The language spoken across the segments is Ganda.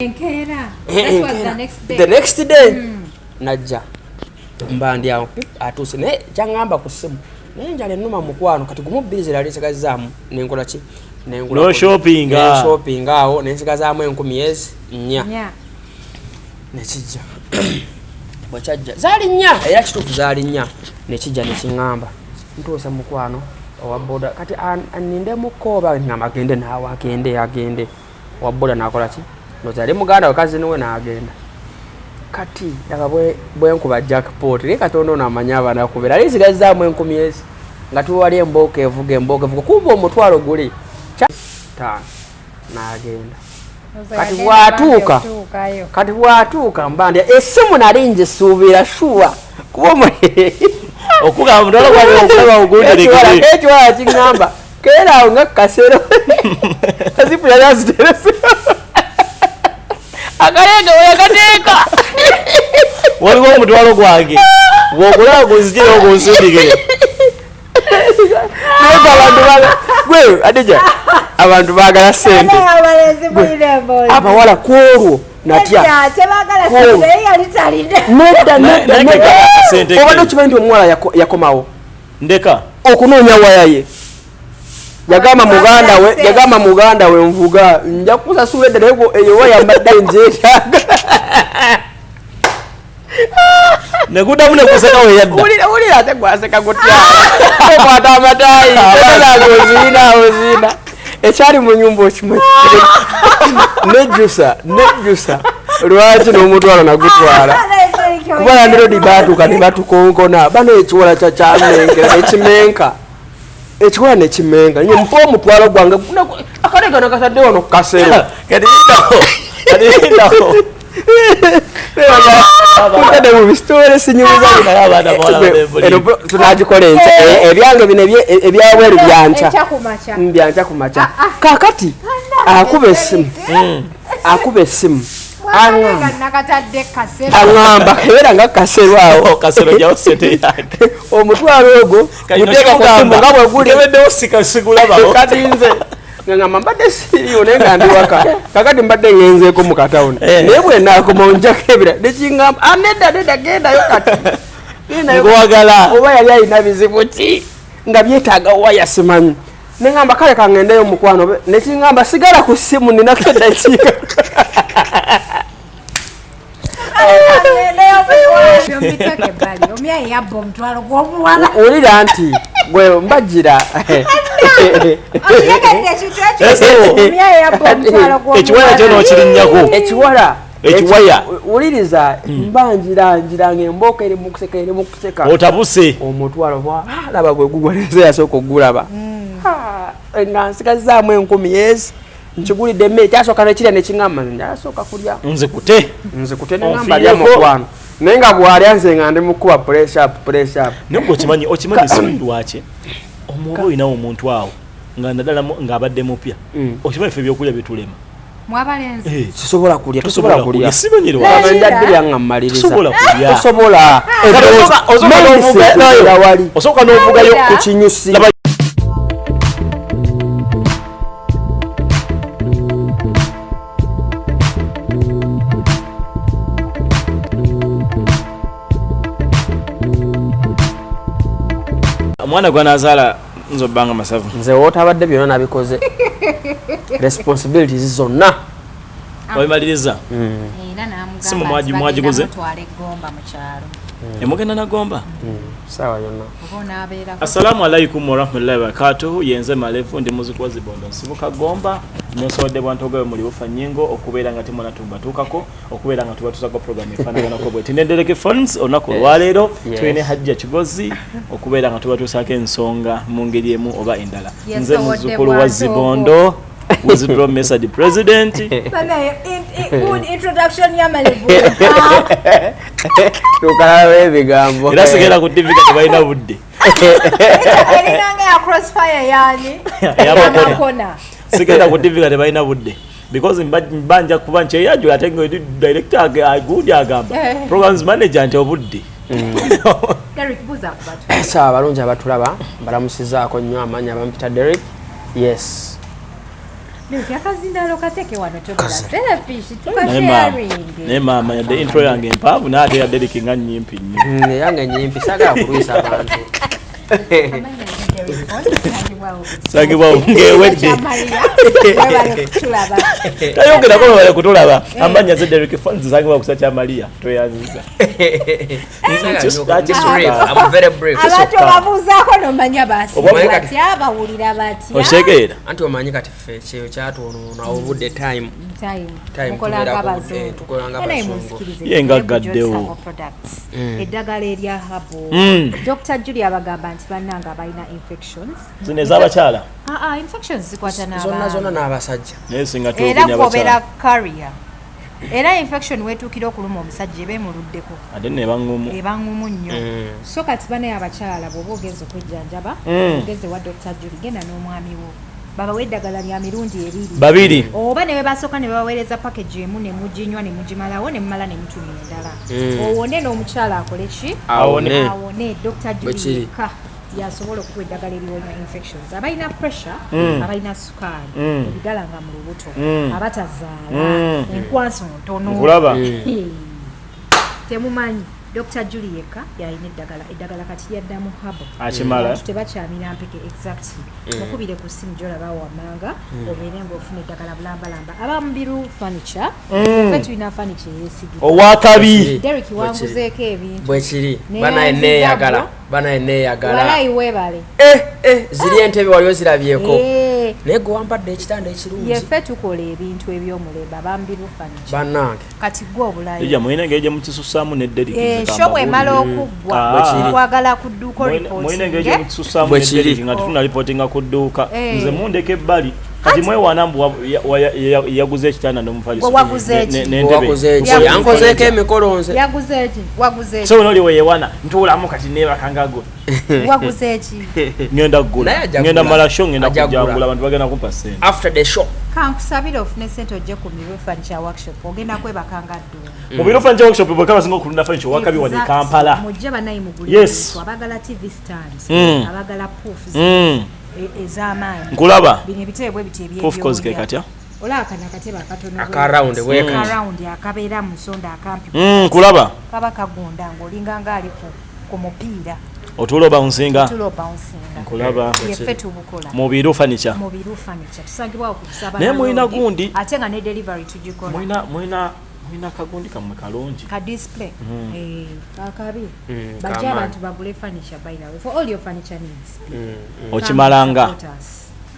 Enkera. That was the next day. The next day. Najja. Mbandi awo atuse ne kyangamba ku simu. Naye njale nnuma mukwano kati gumubbirize lali nsigazaamu nenkola ki? Nengula. No shopping. No shopping awo nensigazaamu 10 nnya. Nekijja. Bwachajja. Zaali nnya era kituufu zaali nnya. Nekijja nekiŋŋamba. Ntuuse mukwano owa boda kati aninde mukoba ngamba agende naawe agende. Owa boda nakola ki? Nozali muganda wakazi niwe naagenda. Kati daga bwe nkuba jackpot ne katono namanya abana kubera ali zigazaamu 10 nga tuwali emboke evuga kumba omutwalo guli ta naagenda. Kati bwatuuka mbandi esimu nali njisuubira shuwa kuba okuga mudala kwali okulaba ogundire ekiwala kiŋŋamba keera awo nga kasero azipu yali aziterese Kaleega weyakateeka waliwo omutwalo gwange bw'okulaba guzigire ogunsindikire gwe adija abantu baagala sente abawala kwolwo natya obadde okimanyi nti omuwala yakomawo ndeka okunoonya waya ye yagamba muganda we nvuga nja kusasula edda naye eyo waya mbadde nzeetaaga nekuddamu nekuseka weyadda wulira ate gwaseka gutya okwata amataayi ozina ekyali mu nyumba okimanyi nejjusa lwaki n'omutwalo nagutwala kuba landirodi baatuuka ne batukonkona bano ekiwola kyakyamenkera ekimenka ekiwola nekimenka nye mpa omutwalo gwange Kaleega nakatadde wano kukasero kadindaho kutadde mu bisitole sinyumiza tunagikola enkya ebyange bino ebyabweru byankya kumakya kakati akuba essimu aŋŋamba kebeera nga kasero awo omutwalo ogwo guteeka ku ssimu nga bwe guli kati nze ngamba mbadde siriyo naye nga ndi waka kakati mbadde ngenzeeko mu katawuni naye bwe naakoma onjako ebira nekiŋŋamba nedda gendayo kati nkuwagala oba yali alina bizibu ki nga byetaaga waya simanyi neŋŋamba kale kangendeyo mukwano nekiŋŋamba sigala ku ssimu ninako eddakiika olira nti gwe mbajira ekiwaya kyono kirinnyako ekiwaya wuliriza mbanjira ng'emboka eri mu kuseka otabuse omutwalo laba bwe gugwa neze yasooka ogulaba nga nsigazaamu 10 nkigulidde emmere kyasooka nekirya nekiŋŋamba njasooka kulya nzikute neŋŋamba lya mukwano naye nga bw'alya nze nga ndi mukuba press up naye okimanyi sindwaki omuba olinawo omuntu awo nga naddala ng'abadde mupya okimanyi ffe ebyokulya bitulema tosobola kulya osooka n'ovugayo ku kinyusi omwana gwanazaala nze obbanga masavu nze wootabadde byonna nabikoze responsibilities zonna wabimaliriza simu mwagiguze emugenda nagomba sawa yonna. Assalamu alaikum warahmatullahi wabarakatuh. Yenze malefu ndi muzikuwa zibondo nsibuka gomba nesoode bwantogawe muli bufa nyingo okubeera nga timona tumbatuukako okubeera nga tuba tusako program efaanagana ko bwe tinendereke phones onako lwaleero twine hajja kigozi okubeera nga tuba tusako ensonga mu ngeri emu oba endala. Nze muzukulu wa zibondo withdraw message president. Good introduction ya malevu. Tukalawe bigambo. Era sigera ku TV kati balina budde. Elinanga ya crossfire yani. Ya kona. Sigera ku TV kati balina budde. Because mbanja kuba nche yaju atengo director good agamba. Programs manager nche obudde. Derek buza kubatu. Sawa balungi abatulaba balamusizaako nnyo amanya bampita Derek. Yes. Yakazindalo kateke wano tobera selfish tukasharing. Ne mama ya the intro yange mpavu na ate ya Derek nga nyimpi nnyo. Yange nyimpi saga kulwisa abantu. Sagibwa ngewedde. Tayogera ko bale kutulaba. Amanya ze Derek Fans sagibwa kusacha Maria toyanziza. I'm very brave. Abantu babuzaako nomanya basi. Bati abawulira bati. Oshegera. Anti omanyi kati ffe kyeyo kyatonoona obudde time. Mukolanga bazungu. Tukolanga bazungu. Yenga gaddewo. Eddagala erya habo. Dr. Julia abagamba nti bannanga balina infections. Zine z'abakyala. Infections zikwata n'abantu. Zonna n'abasajja. Naye singa tukunya Era abakyala. gobera carrier. Era infection wetuukira okuluma omusajja ebemuluddeko. Ate ne bangumu. Ebangumu nnyo. So kati banaye abakyala bw'oba ogenza okwejjanjaba, ogeze wa Dr. Julie genda n'omwami wo. Babawa eddagala lya mirundi babiri. Oba ne bwe basooka ne babaweereza package emu ne muginywa ne mugimalawo ne mumala ne mutuma endala. Owone n'omukyala akole ki? Awone Dr. Julie ka yasobola okuwa eddagala eriwonya infections. Abalina pressure, abalina sukaali, ebigalanga mu lubuto, abatazaala, enkwaso ntono. Temumanyi Dr. Julie yeka yalina eddagala kati yaddamu habo. Akimala. Tebakyamira mpeke exactly. Mukubire ku simu gy'olaba wammanga obeere ng'ofuna eddagala bulambalamba. Abamubiru furniture, ffe tulina furniture yeesigika. Owakabi. Derek wanguzeeko ebintu. Bwe kiri. Banaye neeyagala. Walayi weebale. Ziri entebe waliwo zirabyeko. Naye gwe wampadde ekitanda ekirungi. Yeffe tukola ebintu ebyomulembe abamubiru furniture. Bannange. Kati gwe obulayi. Ejja muyina ng'eje mukisusaamu ne Derek. Show emala okuggwa kwagala ku dduuka reporting. Muyina ng'eje mukisusaamu ne Derek nga tufuna reportinga ku dduuka. Nze mundeke ebbali. Kati mwewaana mbu yaguze ekitanda n'omufaliso. Waguze eki? Yankozeeko emikolo nze. Yaguze eki? So noli weyewana ntuulamu kati neebakangago. Waguze eki? Ngenda ggula. Ngenda mala show ngenda kujangula abantu bagenda kumpa ssente. After the show. Kankusabira ofune ssente ojje ku Miru Furniture Workshop ogenda kwebakanga ddala. Mu Miru Furniture Workshop bwe kabasinga okulunda furniture wakabi wano Kampala. Mujje banayi mugulire. Yes. Abagala TV stands. Abagala poofs. Ez'amaanyi. Nkulaba. Bino ebitebwe biti eby'ebyoya. Poof kozi ke katya? Olaba kana kateba katono. Akaround weka. Akaround akabeera mu nsonda akampi. Nkulaba. Kaba kagonda ng'olinga ng'ali ku mupiira. Otulo bouncinga. Otulo bouncinga. Nkulaba. Yeffe tubukola. Mu Miru Furniture. Mu Miru Furniture. Tusangibwa okusaba. Naye muyina gundi. Ate nga ne delivery tugikola. Muyina kagundi kammwe kalungi. Ka display. Kakabi. Bajja abantu bagule furniture by now. For all your furniture needs. Okimalanga.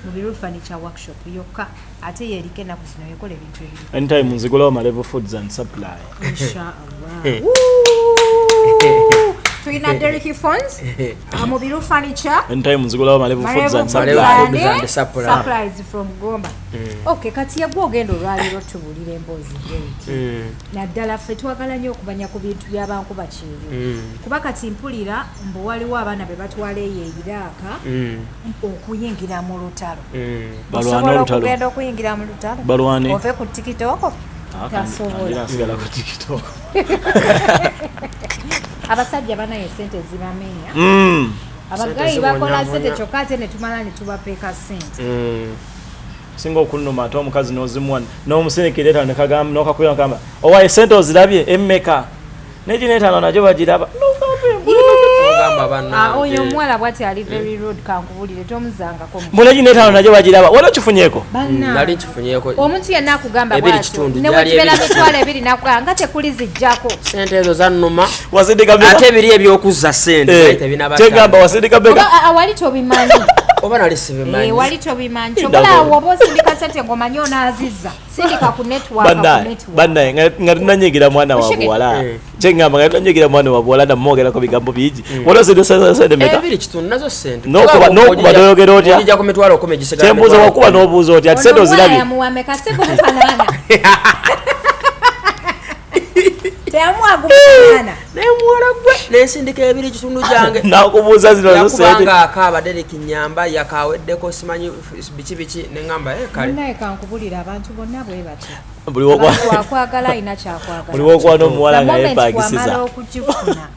Mu Miru Furniture Workshop yokka. Ate yerike na kusino yekola ebintu ebiri. Anytime nzigulawo Malevo Foods and Supply. Inshallah. Tulina Derek Funds, mu Miru Furniture. Anytime nzigulawo Malevo Foods and Supply. Supplies from Gomba. Okay, kati yagwa ogenda olwaliro tubulira emboozi Derek. Naddala ffe twagala nnyo okumanya ku bintu by'abanku bakyebyo. Kuba kati mpulira mbu waliwo abaana be batwala eyo Iraaka okuyingira mu lutalo. Balwana olutalo. Ogenda okuyingira mu lutalo. Balwane. Ove ku TikTok. Tasobola. Nsigala ku TikTok. Abasajja banaye sente zibamenya. Abagayi bakola sente kyokka ate ne tumala ne tubapeeka sente. Singa okunuma ate omukazi n'ozimuwa n'omusenekera ne kagamba n'okakuya kagamba owaye sente ozirabye emmeka n'egineetaano nagyo bagiraba oyo omuwala bwati ali very rude kankubulire tomuzangako mbona egineetaano nagyo bagiraba waliwo kifunyeeko nali kifunyeeko omuntu yenna akugamba bwatyo ne bwekibera mitwalo ebiri nakugamba nga tekuli zijjako sente ezo zannuma wasindika ate ebiri ebyokuzza sente kyegamba wasindika bega wali tobimanyi oba nali sibimanyi wali tobimanyi kyobola woba osindika sente ng'omanyi onaazizza sindika ku network bannaye nga tunanyigira mwana wa buwala kyengamba nga tunanyigira mwana wa buwala namwogerako bigambo bingi waliwo sente meka ebiri kitundu nazo sente n'okuba toyogera otya ojja ku mitwalo 10 gisigala kyembuuza wakuba n'obuuza otya ati sente ozirabye yamuwameka sigumufanana teyamwagufanana naye muwala gwe nensindika ebiri kitundu gyange nakubuuza zino zo sente yakubanga akaaba Derek Nyamba yakaweddeko simanyi biki neŋŋamba kale naye kankubulira abantu bonna bwe batyo buli wakwagala ina kyakwagala buli wokwana omuwala nga yeepangisiza wamala okugifuna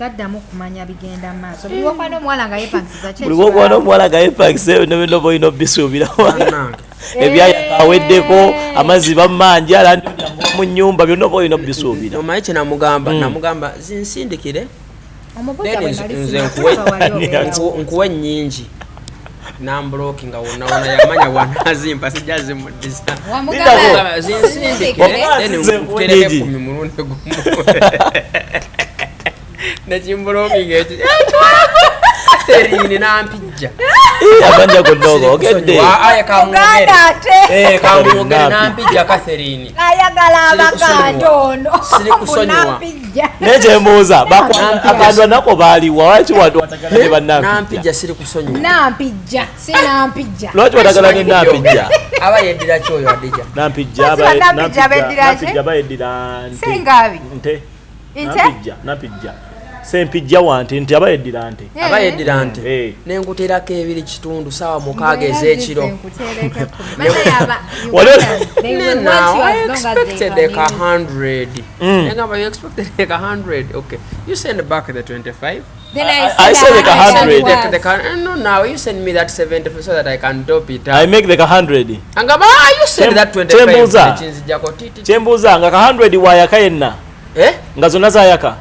taddamu kumanya bigenda maaso buli wokwana omuwala nga yeepangisiza buli wokwana omuwala nga yeepangisa nobino boyina obisuubirawo ebyaya kaweddeko amazzi bamanja alandi mu nnyumba byonna boyina obisuubira omanyi kye namugamba zinsindikire nkuwe nnyingi nambulooki nga wonna yamanya bwanazimpa sijja zimuddiza zinsindikire nkutereke 10 mulundi gumu nekimbulooki ngeti Catherine nampijja abanja kudogo ogedde kamwogere nampijja Catherine ayagala abakatono siri kusonyiwa nejembuuza abantu nako baaliwa waki watu watagala nampijja siri kusonyiwa nampijja sinampijja lwaki watagala ne nampijja aba yeddira kyoyo adija nampijja bayeddira nte nampijja sempijja wante nti abayeddira nte nenkuterako 2 kitundu sawa 6 ez'ekiro I expected like 100 negamba you expected like 100 okay you send back the 25 then I said like 100 no now you send me that 70 so that I can top it up. I make like 100 angaba you send that 25 chembuza nga 100 wayaka yenna nga zonna zayaka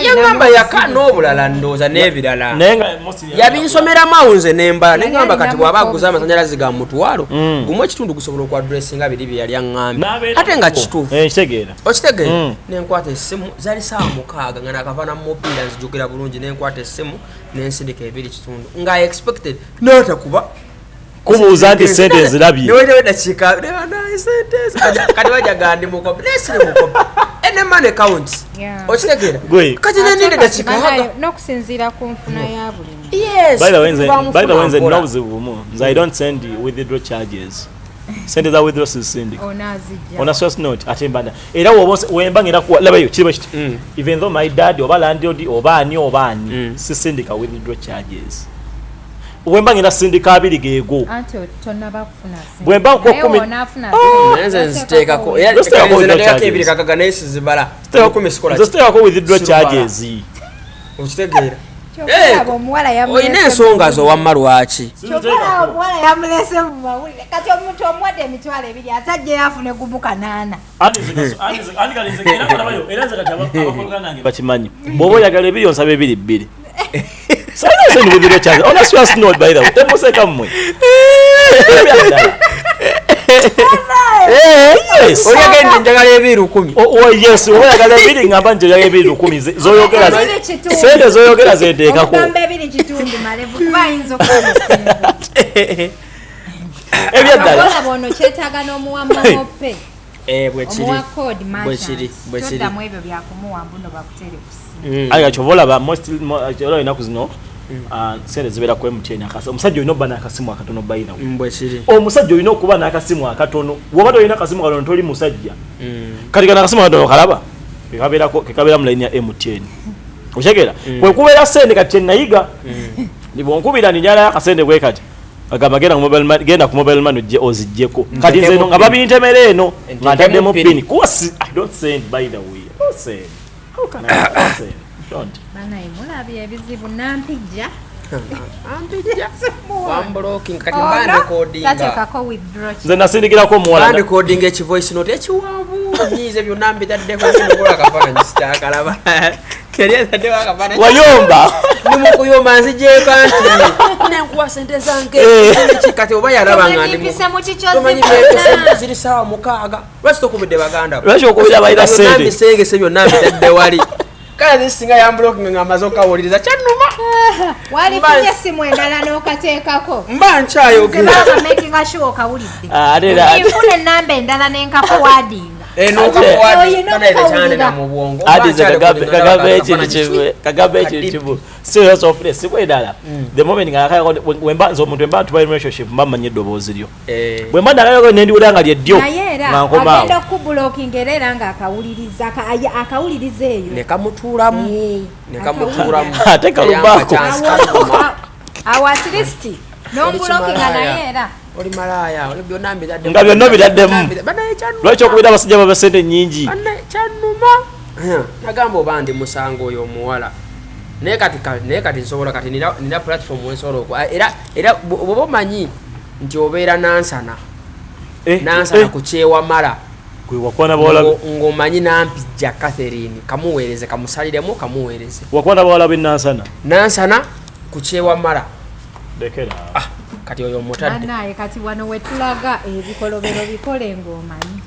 yagamba yaka n'obulala ndooza n'ebirala yabinsomera mawunze nembala negamba kati bw'aba aguza amasanyalazi ga mutwalo gumu ekitundu gusobola okwadressinga biri bye yali aŋŋambye ate nga kituufu okitegeera nenkwata essimu zaali saawa 6 nga nakava na mobiira nzijukira bulungi nenkwata essimu nensindika 2 kitundu nga expected n'otakuba kubuuza nti sente ezirabye niwedawedakika kati wajagandi mukopi nesiri mukopi ene money counts okitegeera kati neninde dakika n'okusinziira ku nfuna ya buli by the way nze nina obuzibu bumu nze I don't send withdraw charges sente za withdraw sisindika ona source note ate mbanda era wemba ngera labayo kiriba kiti even though my dad oba landlord oba ani sisindika withdraw charges wemba ngera sindika abiri geego ate tonnaba kufuna sente bwemba ko 10 nenze nziteekako ebiri kakaga nesizibala 10 sikola ziteekako withdraw charges okitegeera oyina ensonga zo wamma lwaki omuwala yamulese mu mawulire kati omuntu omuwadde emitwalo 2 atajja yafune gumu 8 bakimanyi bw'oba oyagala 2 onsaba 2 Send with the charge. On a swear note by the way. Tempo seka mmwe. Yes. Oyagenda njagala 210. Oh yes, oyagala 2 ngamba nje oyagala 210 zoyogera. Sente zoyogera zenteeka ko. Ngamba 2 kitundu malevu kuba inzo ko. Ebyaddala. Ola bono kyetaaga n'omuwamma mope. Bwekiri. Omuwa code bwekiri. Toddamu ebyo byakumuwa mbuno bakutere kusi. Aya chovola ba most inaku zino sente zibeera ku MTN akasa omusajja olina obba n'akasimu akatono by the way mbwekiri omusajja olina okuba n'akasimu akatono wabadde olina akasimu katono toli musajja kati kana akasimu akatono kalaba kekabeera mu layini ya MTN okitegeera bwe kubeera sente kati kyennayiga bwonkubira ninjala akasente bwe kati agamba genda ku mobile money oziggyeko kati nze eno nga babintemera eno nga ntaddemu pin kuba I don't send by the way don't send. How can I say? Don't. Banayi mulabye ebizibu nampijja. Ampijja. Wamblocking kati band recording. Tatekako withdraw. Nze nasindikirako muwala. Band recording echi voice note echiwanvu. Nyize byo nambitaddeko kinokola kafana nsitalaba. Keriya tadde akafana. Wayomba. Nimukuyomba nzijeko anti. Nenkuwa sente zange. Kati oba yalaba ngandi mu. Tomanyi sente ziri sawa 6. Lwaki tokubidde baganda. Lwaki okubidde bayira sente. Nambi senge sebyo nambitadde wali. Kale zisinga ya blocking ngamazo kawuliriza kyanuma. Wali finye simu endala n'okateekako. Mba nkyayogera. Baba making sure okawulidde. Atera. Ifune namba endala n'enkafuwadinga. Kagabe ekintu serious of this kwedala the moment ngakaya wemba nzo omuntu emba tuba relationship mba manye eddoboozi lyo bwemba ndalako nendiwulira nga lyeddyo ngankoma agenda kublocking era nga akawuliriza eyo nekamutuulamu ate kalumbako awo at least n'omublocking naye era oli malaya oli byonna mbitadde nga byonna bitaddemu lwaki okubira abasajja baba sente nnyingi kyanuma nagamba oba ndi musango oyo omuwala naye kati nsobola kati nina platform wensobola okwo era bwoba omanyi nti obeera nansana nansana ku kyewamala ng'omanyi nampijja Catherine kamuweereze kamusaliremu kamuweereze wakwana bawala b'ennansana nansana ku kyewamala kati oyo omutadde naye kati wano wetulaga ebikolobero bikole ng'omanyi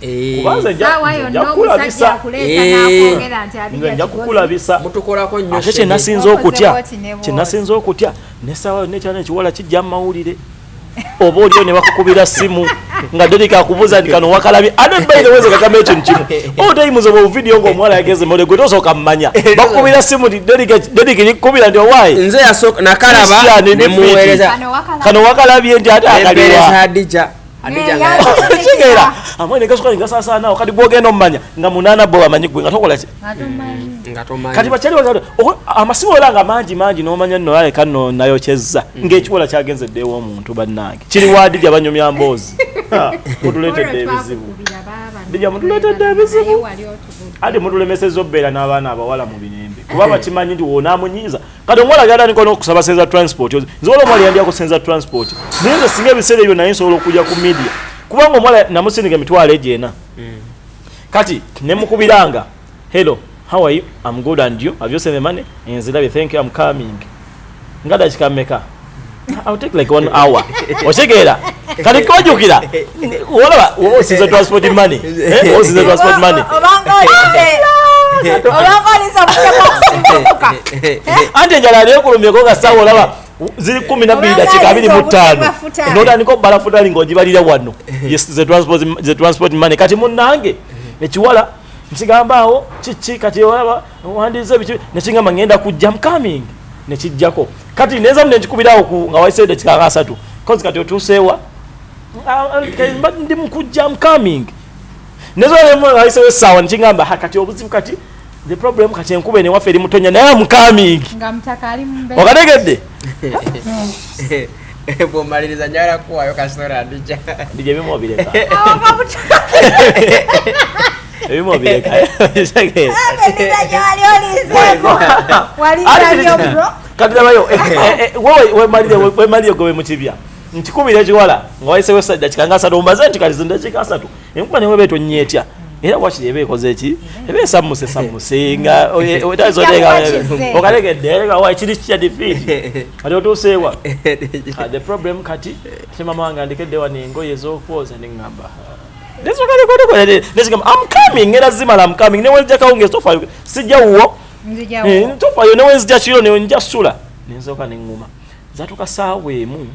nja kukulabisa mutukolako nnyo ate kyenasinza okutya nesaawa nekyana ekiwala kijja mu mawulire oba oliyo ne bakukubira simu nga Derika akubuza nti kano wakalabye ate baire weze kakama ekintu kimu otayimuza mu video ng'omuwala yageze mole gwe tosooka mmanya bakukubira simu nti Derika likukubira nti owaayi nze yasooka nakalaba ne muweereza kano wakalabye nti ate akaliwa kigera amwene gasukali gasaasaanaawo kati bwogenda omumanya nga munaana bo bamanyi gwe nga tokola ki kati bakyali amasimu olanga mangi n'omanya nno aleka nno nayokyezza ng'ekiwola kyagenzedde ew'omuntu bannange kiri wadi gya banyumya mboozi mutuleetedde ebizibu dija mutuleetedde ebizibu ate mutulemesezza obbeera n'abaana abawala mu binembe kuba bakimanyi nti wonaamunyiiza kati omuwala gyalaniko n'okusaba senza transport nzobola omuwala yandyako senza transport naye nze singa ebiseera ebyo naye nsobola okujja ku media kubanga omuwala namusindika emitwalo egyena kati nemukubiranga hello how are you? I'm good and you? Have you sent the money? Nzirabye, thank you, I'm coming. Nga dakika mmeka? I'll take like 1 hour. Oshegera. Kati kwajukira. Olaba, what is the transport money? What is the transport money? Ante njala leo kulumye ko gasawo olaba ziri 12 dakika 25. Notandika balafuta lingojibalira wano. Yes, the transport money. Kati munnange ekiwala nsigambaawo kiki kati olaba wandize biki nekingamba ngenda kujja coming nekijjako kati neza mune nkikubirawo nga waisaide kikanga 3 kozi kati otuuseewa ndi mukujja coming neza lemo waisaide sawa nkingamba kati obuzibu kati the problem kati enkube ne waffe eri mutonya naye coming nga mtaka ali mbe okategedde bwomaliriza njagala kuwaayo kastora ndija bimu bireka ebimo bireka kati labayo wemalire gobe mukibya nkikubira ekiwala nga wayisewo sajja kikanga 3 ombaze nti kati zindakika 3 enkuba newe beeto nnyetya era wakiri ebe ekoze eki ebe esamuse nga okalegedde wakiri kikya defeat kati otuuseewa the problem kati mama wange andikedde wano engoye ez'okwoza neŋŋamba I'm coming era zimala I'm coming ne wenja kaunge tofa sijja uwo tofa yo ne wenja chiro ne wenja sula nenzoka nenguma zatuka saweemu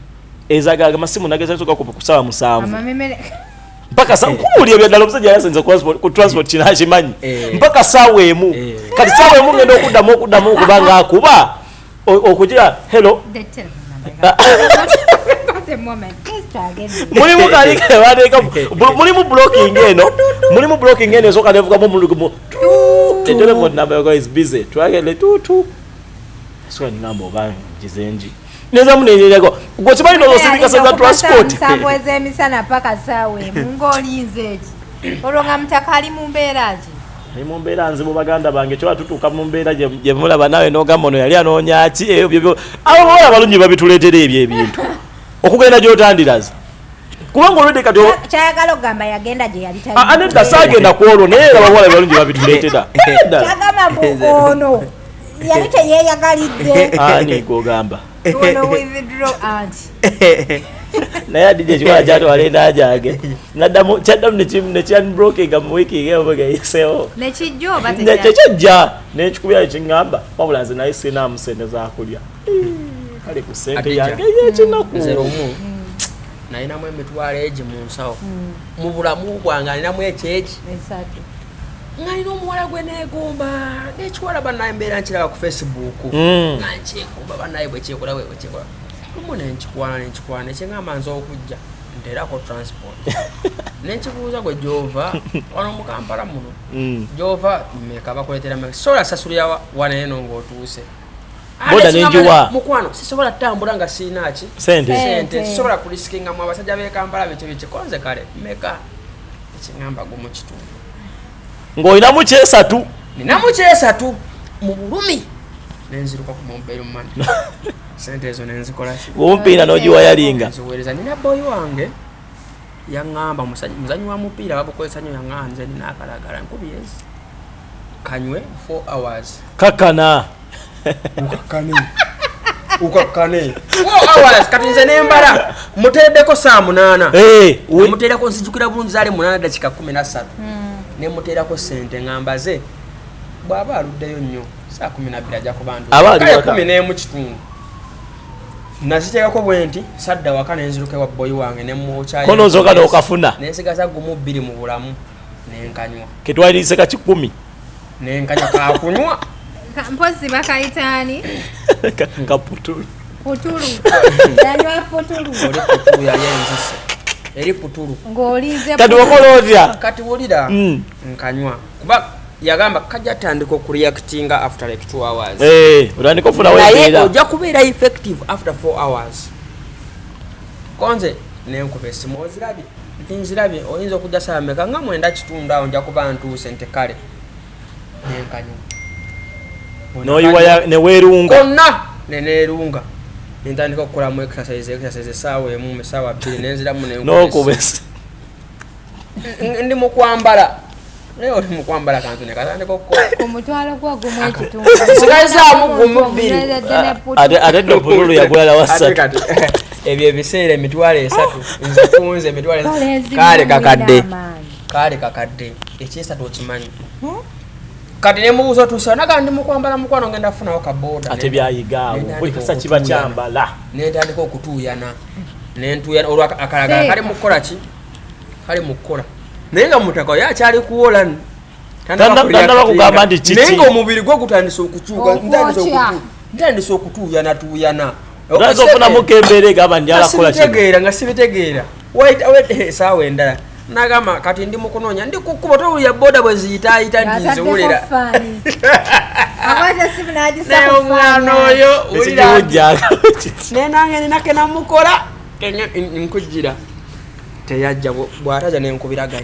ezaga masimu nageza nzoka kusawa musavu mpaka sankuli ebyadala musajja yasenza ku transport kinachimanyi mpaka saweemu kati saweemu ngendo okuddamu kubanga akuba okujira hello mulimu kalike wadeka mulimu blocking eno soka nevuga mu mulugumu the telephone number is busy twagele tutu so ngamba oba jizenji neza munenyenyako gwe kimanyi n'osindika senza transport sabweze emisana paka sawe mungolinze eki olonga mtaka ali mu mbeera ki ali mu mbeera nzibu baganda bange kyoba tutuuka mu mbeera gye mulaba nawe n'ogamba ono yali anoonya ki ebyo abo bawala balungi babituleetera ebyo ebintu okugenda gyotandiraza kubanga olwedde kati kyayagala okugamba yagenda gye yali anedda saagenda ku olwo naye era bawala balungi babituleetera kyagamba mbu ono yali teyeeyagalidde ani kogamba ono withdraw anti naye adidde ekiwala kyatwala endaajage kyaddamu nekyanbrokinga mu wiiki geogeyiseewo nekijja oba tekyajja nekikubira ekiŋŋamba wabula nze naye sinaamusente zakulya kale ku ssente yange yekinaku nalinamu emitwalo egi mu nsawo mu bulamu bwange alinamu ekyeki ng'alina omuwala gwe neegomba n'ekiwala bannaye mbeera nkiraba ku Facebook nga nkyegomba bannaye bwekyekola bwekyekola lumu nenkikwana nekyeŋŋamba nza okujja nteerako transport nenkibuuza gwe gyova wano mu Kampala muno gyova mmeka bakuleetera mmeka sobola sasulira wanaye no ng'otuuse boda nenjiwa mukwano sisobola tambula nga sinaki sente sisobola kulisikinga mu abasajja b'e Kampala biki konze kale mmeka ekiŋŋamba gumu kitundu ng'olinamu kyesatu ninamu kyesatu mu bulumi nenziruka ku mobile money sente ezo nenzikola ki omupiira n'ogiwa yalinga nziweereza nina boy wange yaŋŋamba muzanyi wa mupiira babukozesa nnyo yaŋŋanze nina akalagala nkubi yes kanywe 4 hours kakana ukakane 4 hours kati nze nembala muteeddeko saa 8 muteerako nzijukira bulungi zaali 8:13 nemuteerako sente ŋambaze bw'aba aluddeyo nnyo saa 12 ajja ku bantu kale 11:00 naziteekako bwe nti sadda waka nenziruka ewa boyi wange nemwocayi kono ozooka n'okafuna nensigaza gumu 2 mu bulamu nenkanywa ketwalise ka 10 nenkanywa kakunywa mpozi bakayitaani kaputulu yanywa putulu oli putulu yayenzise eri putulu ng'olize kati wakola otya kati wulira nkanywa kuba yagamba kajja tandika okureactinga after like 2 hours otandika ofuna webeera ojja kubeera effective after 4 hours konze nenkuba essimu ozirabye nti nzirabye oyinza okujja saa meka nga 9:00 awo nja kuba ntuuse nti kale nenkanywa n'oyiwa neweerunga konna neneerunga nentandika okukolamu exercise essaawa emu essaawa 2 nenziramu n'okubesa ndi mu kwambala naye oli mu kwambala kantu nekatandika okukola omutwalo gwa gumu ekitundu sigazaamu gumu 2 ate dde oputulu yagulala wa 3 ebyo ebiseera emitwalo 3 nze tunze emitwalo kaale kakadde ekyesatu okimanyi kati nemubuuza otuusa naga ndi mukwambala mukwano ngenda kufunawo kaboda ate byayigaawo buli kasa kiba kyambala nentandika okutuuyana nentuuyana olwo akalagala kali mukukola ki kali mukukola naye nga mutaka oyo akyali kuwola tandaba kugamba nti kiki naye nga omubiri gwe gutandise okukyuka ntandise okutuuyana onaza ofunamuko embeera egamba njala kukola kitegeera nga sibitegeera esaawa endala nagamba kati ndi mukunoonya ndi kukuba towulira boda bwe ziyitaayita nti nziwulira naye omwana oyo naye nange ninake namukola nkujjira teyajja bw'ataja nenkubiraga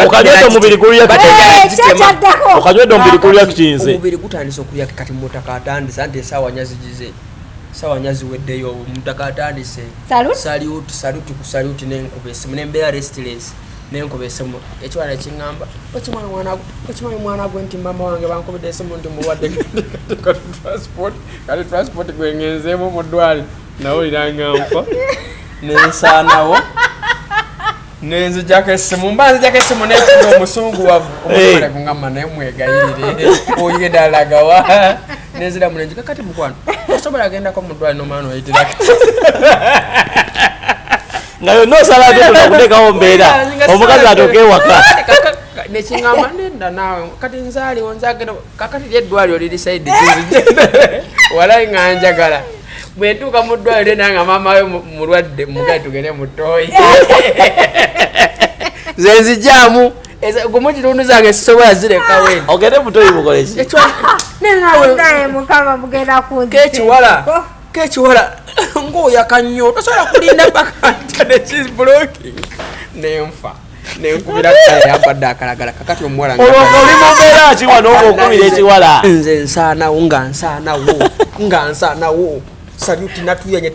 okanywedde omubiri gulya kitinze omubiri gutandise okulya kati mutaka atandise anti esaawa nyazigize sawa nyaziweddeyo omutaka atandise saluti ku saluti nenkuba essimu nembeera restless nenkuba essimu ekiwala ekiŋŋamba okimanyi mwana gwe nti mama wange bankubidde essimu nti muwadde kati transport gwengenzeemu mu ddwali nawe iranga nfa nensaanawo nenzijako essimu mba nzijako essimu nefuna omusunguwavu omutwale kuŋŋamba naye mwegayirire oyigedalagawa nezira mulenjika kati mukwano osobola agendako mu ddwali nomwana oyitirako nga yonna osala atekulakutekawo mbeera omukazi atoke ewaka nekiŋŋamba nenda naawe kati nzaaliwo nzagenda kakati lyeddwaliro liri saidi walayi nga njagala bwentuuka mu ddwaliro nanga maama we mulwadde mugaye tugende mu ttooyi ze nzijaamu gumu kitundu zange sisobola zirekawe ogende mutoyi mukoleki kekiwala ng'oyaka nnyo tosobola kulinda bakanta nekibloking nenfa nenkubira yambadde akalagala kakati omuwala oli mumbeera ki wano oba okubira ekiwala nze nsaanawo nga nsaanawo saluti natuyanye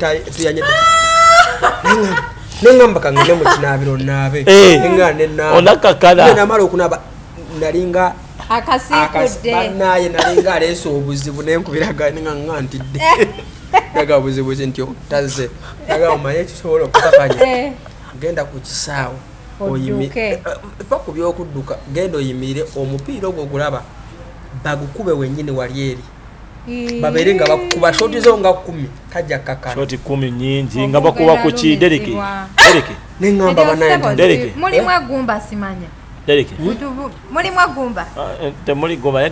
neŋŋamba kangende mu kinaabiro naabe onakakana namala okunaaba nalinga banaye nalinga aleese obuzibu nenkubiraga neŋaŋŋa ntidde daga obuzibu ki nti otazze daga omanye ekisobola okukakanya genda ku kisaawe fa ku byokudduka genda oyimirire omupiira ogwo ogulaba bagukube wennyini wali eri babeere nga bakuba shoti zo nga 10 kajja kakana shoti 10 nyingi nga bakuba ku ki dereke neŋŋamba banaye dereke mulimu agumba simanya dereke mulimu agumba temuli gumba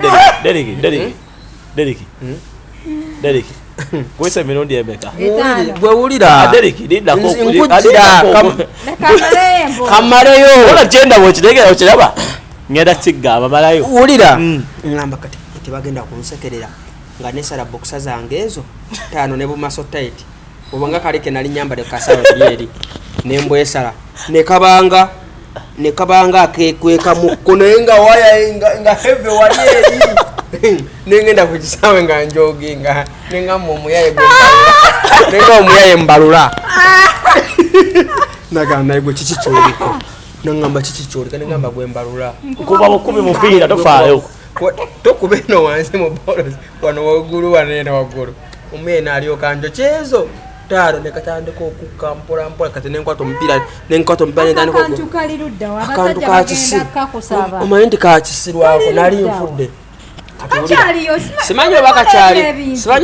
dereke kwesa emirundi emeka bwewulira kamaleyo ola kyenda bwekitegera okiraba ngenda kigamba malayo wulira ŋŋamba kati tebagenda kunsekerera nga nesala bokisa zange ezo 5 ne bumaso tight obanga kale ke nali nyambale kasala eri nembwesala nekabanga ne kabanga akekweka mukko naye nga waya nga heavy wali eri nengenda ku kisawe nga njoginga nenga omuyaye nenga omuyaye mbalula nagamba naye gwe kiki kyoliko nangamba kiki kyolika nengamba gwe mbalula kuba bukubi mupiira tofaayo tokube no wansi mu bolos wano waggulu wanene waggulu omuyena alyoka njo kyezo taro nekatandika okukka mpola mpola kati nenkwata omupiira netandika akantu kakisi omanyi nti kakisirwako nali nfudde simanyi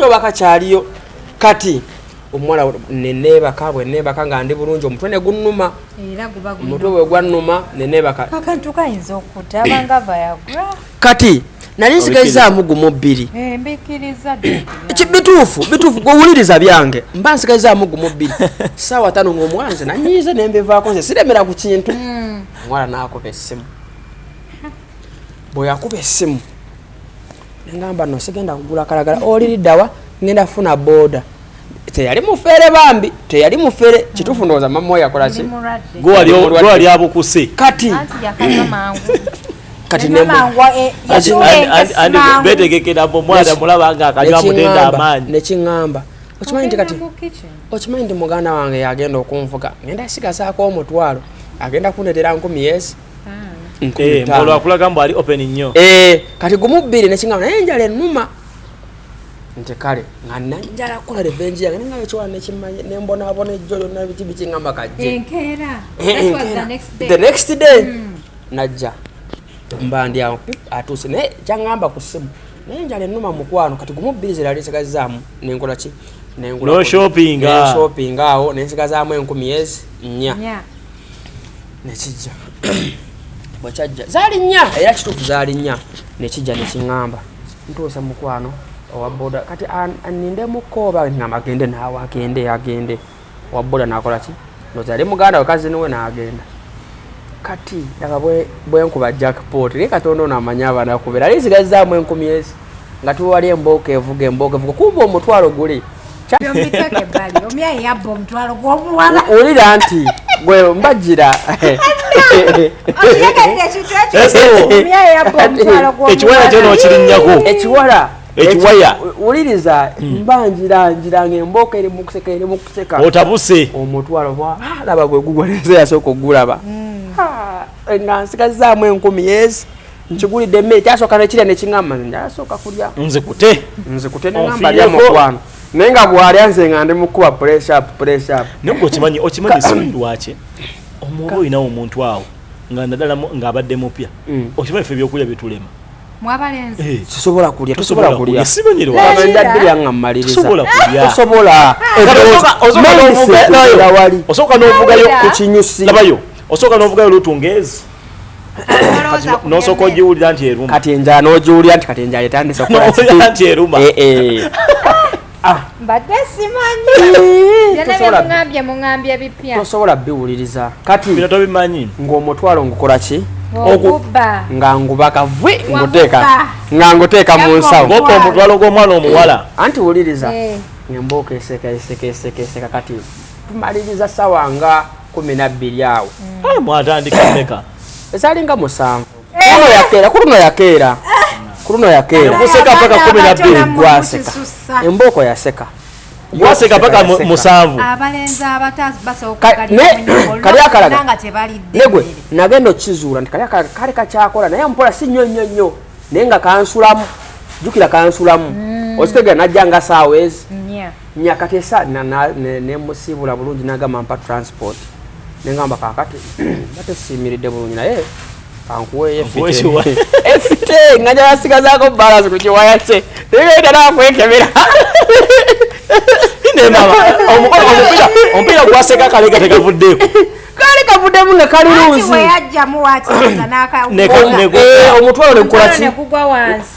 oba kakyaliyo kati omuwala nenebaka bwenebaka nga ndi bulungi omutwe ne gunnuma omutwe bwe gwannuma nenebaka kati nali nsigazaamu gumu bbiri bituufu gwewuliriza byange mba nsigazaamu gumu bbiri saawa 5 ng'omwanze nanyiize nembivaako nze siremera ku kintu omuwala naakuba essimu bwe yakuba essimu nengamba no sigenda kugula kalagala oliriddawa ngenda funa booda teyali mufere bambi teyali mufere kituufu ndowooza mama we yakola ki gwali abukuse kati betegekera omwana mulaba nga akanywa mutenda amaanyi nekiŋŋamba okimanyi nti muganda wange yagenda okunvuga ngenda sigasaako omutwalo agenda kunetera 10 years olwakulaga mbu ali open nnyo kati gumu bbiri nekiŋŋamba naye enjala ennuma nti kale nga nanjala kukola revenge yange nenga ekiwala nekimanye nembonaabona ejjo lyonna biki bikiŋŋamba kajje the next day najja mba ndi awo atuuse naye kyaŋŋamba ku ssimu naye enjala ennuma mukwano kati gumu bbiri zirali nsigazaamu nenkola ki no shopping awo nensigazaamu 4 nekijja bwekyajja zaali 4 era kituufu zaali 4 nekijja nekiŋŋamba ntuuse mukwano owaboda kati anindemukko oba ngamba agende naawe agende owaboda nakola ki nozali muganda we kazi niwe naagenda kati daga bwenkuba jackpot naye katonda ono amanya abaana akubera ali nsigazaamu 10 years nga tuwali embooka evuga kumba omutwalo guli olira nti gwe mbajira ekiwala kyo nokirinnyako ekiwaya uliriza mbanjira ng'embooka eri mukuseka otabuse omutwalo laba gwe gugwaneze yasooka ogulaba nga nsigazaamu 10 years nkigulidde emmere kyasooka nekirya nekiŋŋamba njasooka kulya nzikute neŋŋamba lya mukwano naye nga bw'alya nze nga ndi mukuba press up naye okimanyi lwaki omuba olinawo omuntu awo nga naddala ng'abadde mupya okimanyi ffe ebyokulya byetulema tosobola kulya osooka n'ovugayo ku kinyusi labayo osooka n'ovugayo lutungeezi nosooka ogiwulira nti eruma kati enjala n'ogiwulira nti kati enjala etandise okukola nti eruma mbadde simanyi muŋambye bipya tosobola biwuliriza kati bino tobimanyi ng'omutwalo ngukola ki nga ngubaka nga nguteeka mu nsawo ng'opa omutwalo gw'omwana omuwala anti wuliriza ng'embooka eseka kati tumaliriza sawa nga 12 awo mwatandika mmeka ezalinga 7 kuno yakeera kuseka paka 12 gwaseka embooko yaseka gwaseka paka 7 abalenzi abatazi kali akalaga negwe nagenda okizuula nti kali kakyakola naye mpola si nnyo naye nga kansulamu jjukira kansulamu okitegera najja nga saawa ezi kati esa nemusiibula bulungi nagamba mpa transport nengamba kakati batesiimiridde bulungi naye kankuweeyo efite nga gyabasigazaako balance ku kiwaya kye tegenda nakwekebera omupiira gwaseka Kaleega tegavuddeeko kali kavuddemu nga kali luuzi omutwalo negukola ki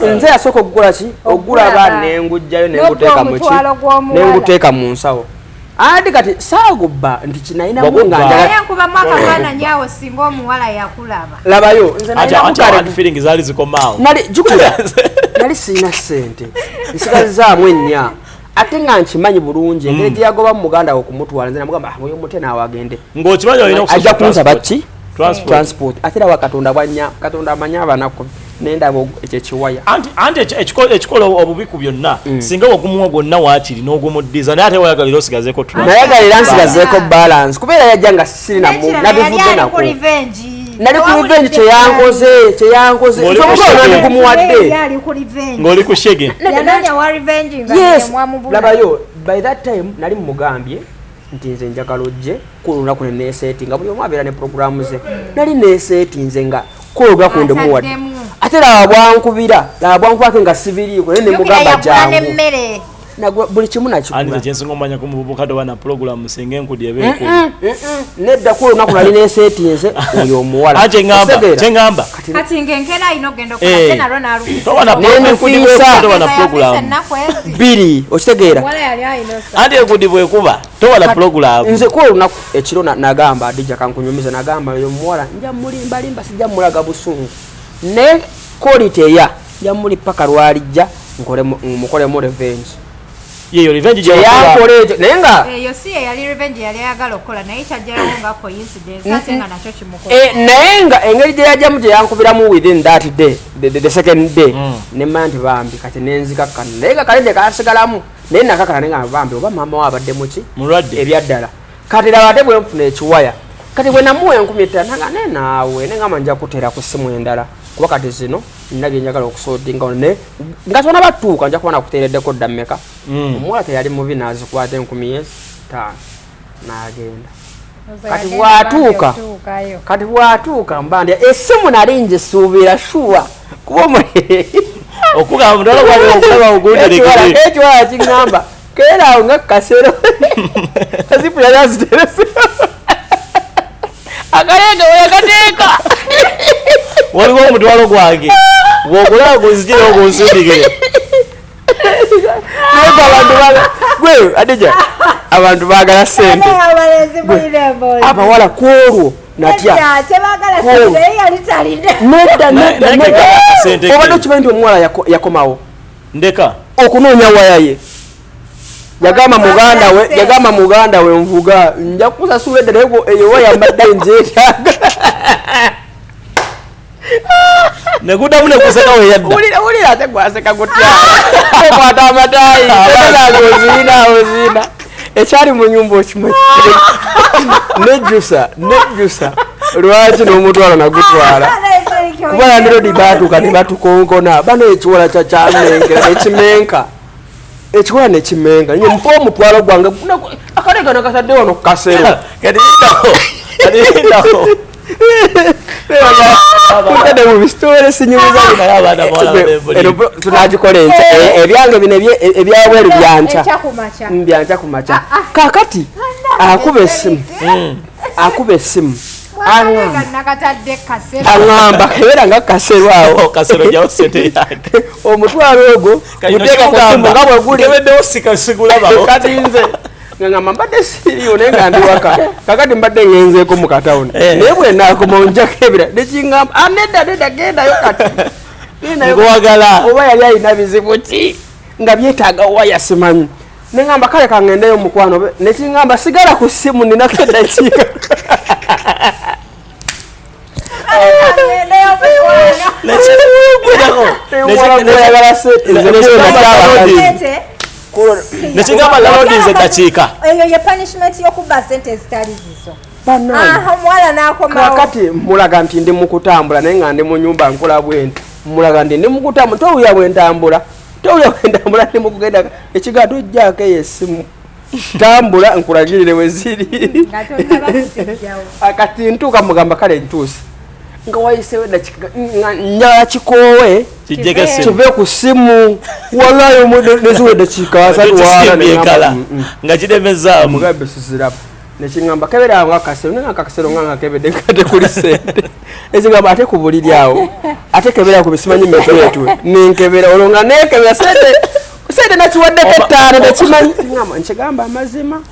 nze yasooka okukola ki ogulaba nengujjayo nenguteeka mu nsawo andi kati saagubba nti kinayinamu nkubamu akafaana nyawo singa omuwala yakulaba labayo feeling zaali zikomaawo nali siina ssente nsigazaamu 4 ate nga nkimanyi bulungi engeri gye yagoba mu muganda we okumutwala nze namugamba oyo mute naawe agende ng'okimanyi olina ajja kunsaba ki transport atera wakatonda bwanya katonda amanya abanako nenda bo ekiwaya anti ekikola obubiku byonna singa ogumuwa gonna waakiri n'ogumuddiza naye ate wayagalira osigazeeko nayagalira nsigazeeko balance kubeera yajjanga sirina nabivudde nako nali ku revenge kyeyankoze nali kumuwadde ng'oli ku shege labayo by that time nali mugambye nti nze njagala ojje kulunaku neneeseti nga buli omu abeera ne programu ze nali neeseti nze nga kololunaku ndemuwadde ate laba bwankubako nga sibiriiko naye nemugamba jangu buli kimu nakikula kyensinga omanya ku muvubuka toba program singa enkudi ebeeko nedda ku olunaku nali neeseti nze oyo omuwala kyengamba kati ngenkera ayina ogenda okola te nalwo nenfiisa na program biri okitegeera anti enkudi bwekuba toba na program nze ku olunaku ekiro nagamba adija kankunyumiza nagamba oyo omuwala nja mulimbalimba sijja mulaga busungu ne quality eya yamuli paka lwalijja mukolemu revenge yeyo revenge je yakole nenga eyo si yali revenge yali ayagala okola naye kyajjawo nga coincidence ate nga nakyo kimukola nenga engeri gye yajjamu gye yankubiramu within that day the second day nemanya nti bambi kati nenzikakkana naye nga kalende kasigalamu naye nakakala nenga bambi oba maama we abadde muki mulwadde ebyaddala kati laba ate bwe nfuna ekiwaya kati bwe namuwa 15 nanga ne naawe nengamba nja kuteera ku ssimu endala kuba kati zino nina bye njagala okusoodinga ne nga tona batuuka nja kuba nakuteereddeko dda mmeka omuwala teyali mubi nazikwata 10,5 n'agenda kati bwatuuka mbandya essimu nali njisuubira shuwa kuba okugamba mutala gwaokulaba ogunderekere ekiwala kiŋŋamba keeraawo nga kasero azipu yali aziterese Kaleega weyagateeka waliwo omutwalo gwange bw'okulaba guzigire ogunsindikire gwe adija abantu baagala sente abawala kwolwo natya obadde okimanyi nti omuwala yakomawo ndeka okunoonya wayaye yagamba muganda we nvuga nja kusasula edda naye eyo waya mbadde nzeetaaga neguddamu nekuseka weyadda wulira ate gwaseka gutya okwata amataayi enaga ozina ekyali mu nyumba okimanyi nejjusa lwaki n'omutwalo nagutwala kuba yandirodi baatuuka ne batukonkona bano ekiwola kyakyamenkera nekimenka ekiwola nekimenka nye mpa omutwalo gwange Kaleega nakasadde wano kukasero kadindaho kutade mu bisitole sinyumiza tunagikola enkya ebyange bino ebyabweru byankya kumakya kakati akuba essimu aŋŋamba kebeera nga kasero awo omutwalo ogwo guteeka ku ssimu nga bwe guli kati nze ngamba mbadde siriyo naye nga ndi waka kakati mbadde ngenzeeko mu katawuni naye bwe naakoma onjako ebira nekiŋŋamba nedda gendayo kati nkuwagala oba yali alina bizibu ki nga byetaaga waya simanyi neŋŋamba kale kangendeyo mukwano nekiŋŋamba sigala ku ssimu ninako eddakiika nekigamba lalodinze eddakiika eyo ye punishment yokuba sente ezitali zizo omwala n'akomawo kakati mulaga nti ndi mukutambula naye nga ndi mu nyumba nkola bwenti mulaga ndi mukutambula towulira bwentambula ndi mukugenda ekiga tojjaako eyo essimu tambula nkulagirire we ziri akati ntuuka mugamba kale ntuusi nga wayisewo njala kikoowe kive ku ssimu walayo neziwa eddakiika asatuwaala nga kidemezaamu mugambe siziraba nekiŋŋamba kebeera nga akasero naye akakasero nga kebedde kate kuli sente ezigamba ate ku buliri awo ate kebeera ku bisimanyi metwetwe ninkebera olwo nga nekebera sente nakiwaddeko ettaano nekimanyi nkigamba amazima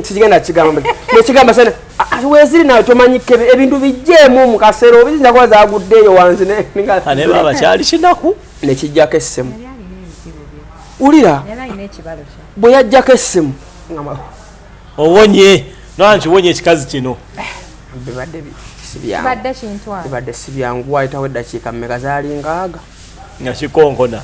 sikigenda kigamba nekigamba sente weziri nawe tomanyi kebe ebintu bijjeemu mu kasero bizinza kuba zaguddeeyo wansi naye baba kyali kinaku nekijjako essimu wulira bwe yajjako essimu owonye nanchi wonye ekikazi kino bibadde si byangu wayitawo eddakiika mmeka zaali ngaaga nga kikonkona